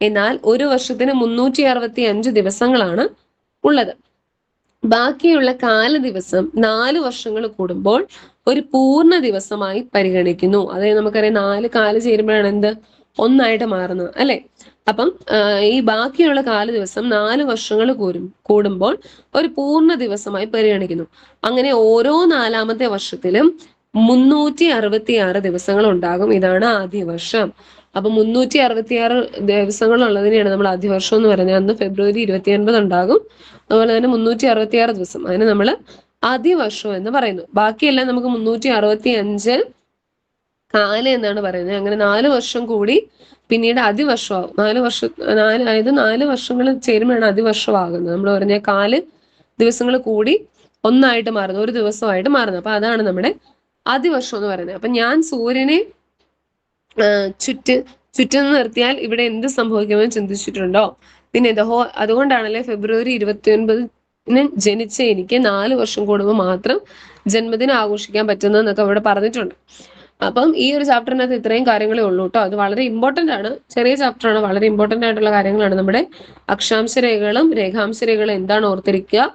എന്നാൽ ഒരു വർഷത്തിന് 365 ദിവസങ്ങളാണ് ഉള്ളത്. ബാക്കിയുള്ള കാല ദിവസം 4 വർഷങ്ങൾ കൂടുമ്പോൾ ഒരു പൂർണ്ണ ദിവസമായി പരിഗണിക്കുന്നു. അതായത് നമുക്കറിയാം 4 കാല് ചേരുമ്പോഴാണ് എന്ത് ഒന്നായിട്ട് മാറുന്നത് അല്ലെ. അപ്പം ഈ ബാക്കിയുള്ള കാല ദിവസം 4 വർഷങ്ങൾ കൂടുമ്പോൾ ഒരു പൂർണ്ണ ദിവസമായി പരിഗണിക്കുന്നു. അങ്ങനെ ഓരോ 4ാമത്തെ വർഷത്തിലും 366 ദിവസങ്ങൾ ഉണ്ടാകും. ഇതാണ് ആദ്യവർഷം. അപ്പൊ 366 ദിവസങ്ങൾ ഉള്ളതിനെയാണ് നമ്മൾ ആദ്യവർഷം എന്ന് പറയുന്നത്. അന്ന് February 29 ഉണ്ടാകും. അതുപോലെ തന്നെ 366 ദിവസം, അതിന് നമ്മൾ ആദ്യവർഷം എന്ന് പറയുന്നു. ബാക്കിയെല്ലാം നമുക്ക് 365 കാല് എന്നാണ് പറയുന്നത്. അങ്ങനെ 4 വർഷം കൂടി പിന്നീട് അതിവർഷമാകും. 4 വർഷങ്ങൾ ചേരുമ്പോഴാണ് അതിവർഷമാകുന്നത്. നമ്മൾ പറഞ്ഞ കാല് ദിവസങ്ങൾ കൂടി ഒന്നായിട്ട് മാറുന്നത്, ഒരു ദിവസമായിട്ട് മാറുന്നത്. അപ്പൊ അതാണ് നമ്മുടെ അതിവർഷം എന്ന് പറയുന്നത്. അപ്പൊ ഞാൻ സൂര്യനെ ചുറ്റുന്ന് നിർത്തിയാൽ ഇവിടെ എന്ത് സംഭവിക്കുമെന്ന് ചിന്തിച്ചിട്ടുണ്ടോ? പിന്നെ അതുകൊണ്ടാണല്ലേ February 29 ജനിച്ച എനിക്ക് 4 വർഷം കൂടുമ്പോൾ മാത്രം ജന്മദിനം ആഘോഷിക്കാൻ പറ്റുന്നതെന്നൊക്കെ ഇവിടെ പറഞ്ഞിട്ടുണ്ട്. അപ്പം ഈ ഒരു ചാപ്റ്ററിനകത്ത് ഇത്രയും കാര്യങ്ങളേ ഉള്ളൂ കേട്ടോ. അത് വളരെ ഇമ്പോർട്ടന്റ് ആണ്. ചെറിയ ചാപ്റ്ററാണ്, വളരെ ഇമ്പോർട്ടന്റ് ആയിട്ടുള്ള കാര്യങ്ങളാണ്. നമ്മുടെ അക്ഷാംശ രേഖകളും രേഖാംശ രേഖകളും എന്താണ് ഓർത്തിരിക്കുക.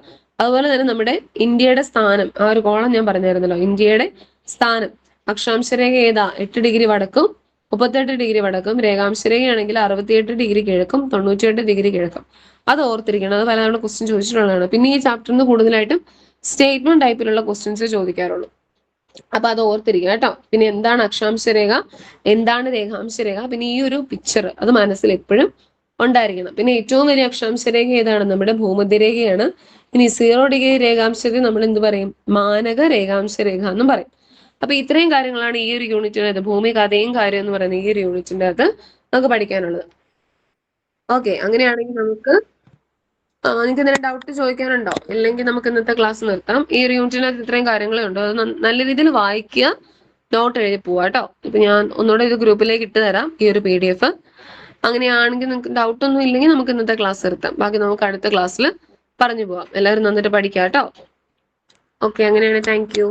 അതുപോലെ തന്നെ നമ്മുടെ ഇന്ത്യയുടെ സ്ഥാനം, ആ ഒരു കോളം ഞാൻ പറഞ്ഞായിരുന്നല്ലോ, ഇന്ത്യയുടെ സ്ഥാനം. അക്ഷാംശ രേഖ ഏതാ? 8 ഡിഗ്രി വടക്കും 38 ഡിഗ്രി വടക്കും. രേഖാംശ രേഖയാണെങ്കിൽ 68 ഡിഗ്രി കിഴക്കും 98 ഡിഗ്രി കിഴക്കും. അത് ഓർത്തിരിക്കണം. അത് പലതവണ ക്വസ്റ്റ്യൻ ചോദിച്ചിട്ടുള്ളതാണ്. പിന്നെ ഈ ചാപ്റ്ററിന് കൂടുതലായിട്ടും സ്റ്റേറ്റ്മെന്റ് ടൈപ്പിലുള്ള ക്വസ്റ്റ്യൻസ് ചോദിക്കാറുള്ളൂ. അപ്പൊ അത് ഓർത്തിരിക്കുക കേട്ടോ. പിന്നെ എന്താണ് അക്ഷാംശ രേഖ, എന്താണ് രേഖാംശ രേഖ, പിന്നെ ഈ ഒരു പിക്ചർ അത് മനസ്സിൽ എപ്പോഴും ഉണ്ടായിരിക്കണം. പിന്നെ ഏറ്റവും വലിയ അക്ഷാംശ രേഖ ഏതാണ്? നമ്മുടെ ഭൂമധ്യരേഖയാണ്. ഇനി 0 ഡിഗ്രി രേഖാംശത്തെ നമ്മൾ എന്ത് പറയും? മാനക രേഖാംശ രേഖ എന്നും പറയും. അപ്പൊ ഇത്രയും കാര്യങ്ങളാണ് ഈ ഒരു യൂണിറ്റിനകത്ത്, ഭൂമി കഥയും കാര്യം എന്ന് പറയുന്ന ഈ ഒരു യൂണിറ്റിന്റെ അകത്ത് നമുക്ക് പഠിക്കാനുള്ളത്. ഓക്കെ, അങ്ങനെയാണെങ്കിൽ നിങ്ങൾക്ക് എന്തെങ്കിലും ഡൗട്ട് ചോദിക്കാനുണ്ടോ? ഇല്ലെങ്കിൽ നമുക്ക് ഇന്നത്തെ ക്ലാസ് നിർത്താം. ഈ ഒരു യൂണിറ്റിനകത്ത് ഇത്രയും കാര്യങ്ങളേ ഉണ്ടോ. അത് നല്ല രീതിയിൽ വായിക്കുക, നോട്ട് എഴുതി പോവാ കേട്ടോ. ഇപ്പൊ ഞാൻ ഒന്നുകൂടെ ഇത് ഗ്രൂപ്പിലേക്ക് ഇട്ട് തരാം, ഈ ഒരു PDF. അങ്ങനെയാണെങ്കിൽ നിങ്ങൾക്ക് ഡൗട്ട് ഒന്നും ഇല്ലെങ്കിൽ നമുക്ക് ഇന്നത്തെ ക്ലാസ് നിർത്താം. ബാക്കി നമുക്ക് അടുത്ത ക്ലാസ്സിൽ പറഞ്ഞു പോവാം. എല്ലാവരും നന്നായിട്ട് പഠിക്കാം കേട്ടോ. ഓക്കെ, അങ്ങനെയാണെങ്കിൽ താങ്ക് യു.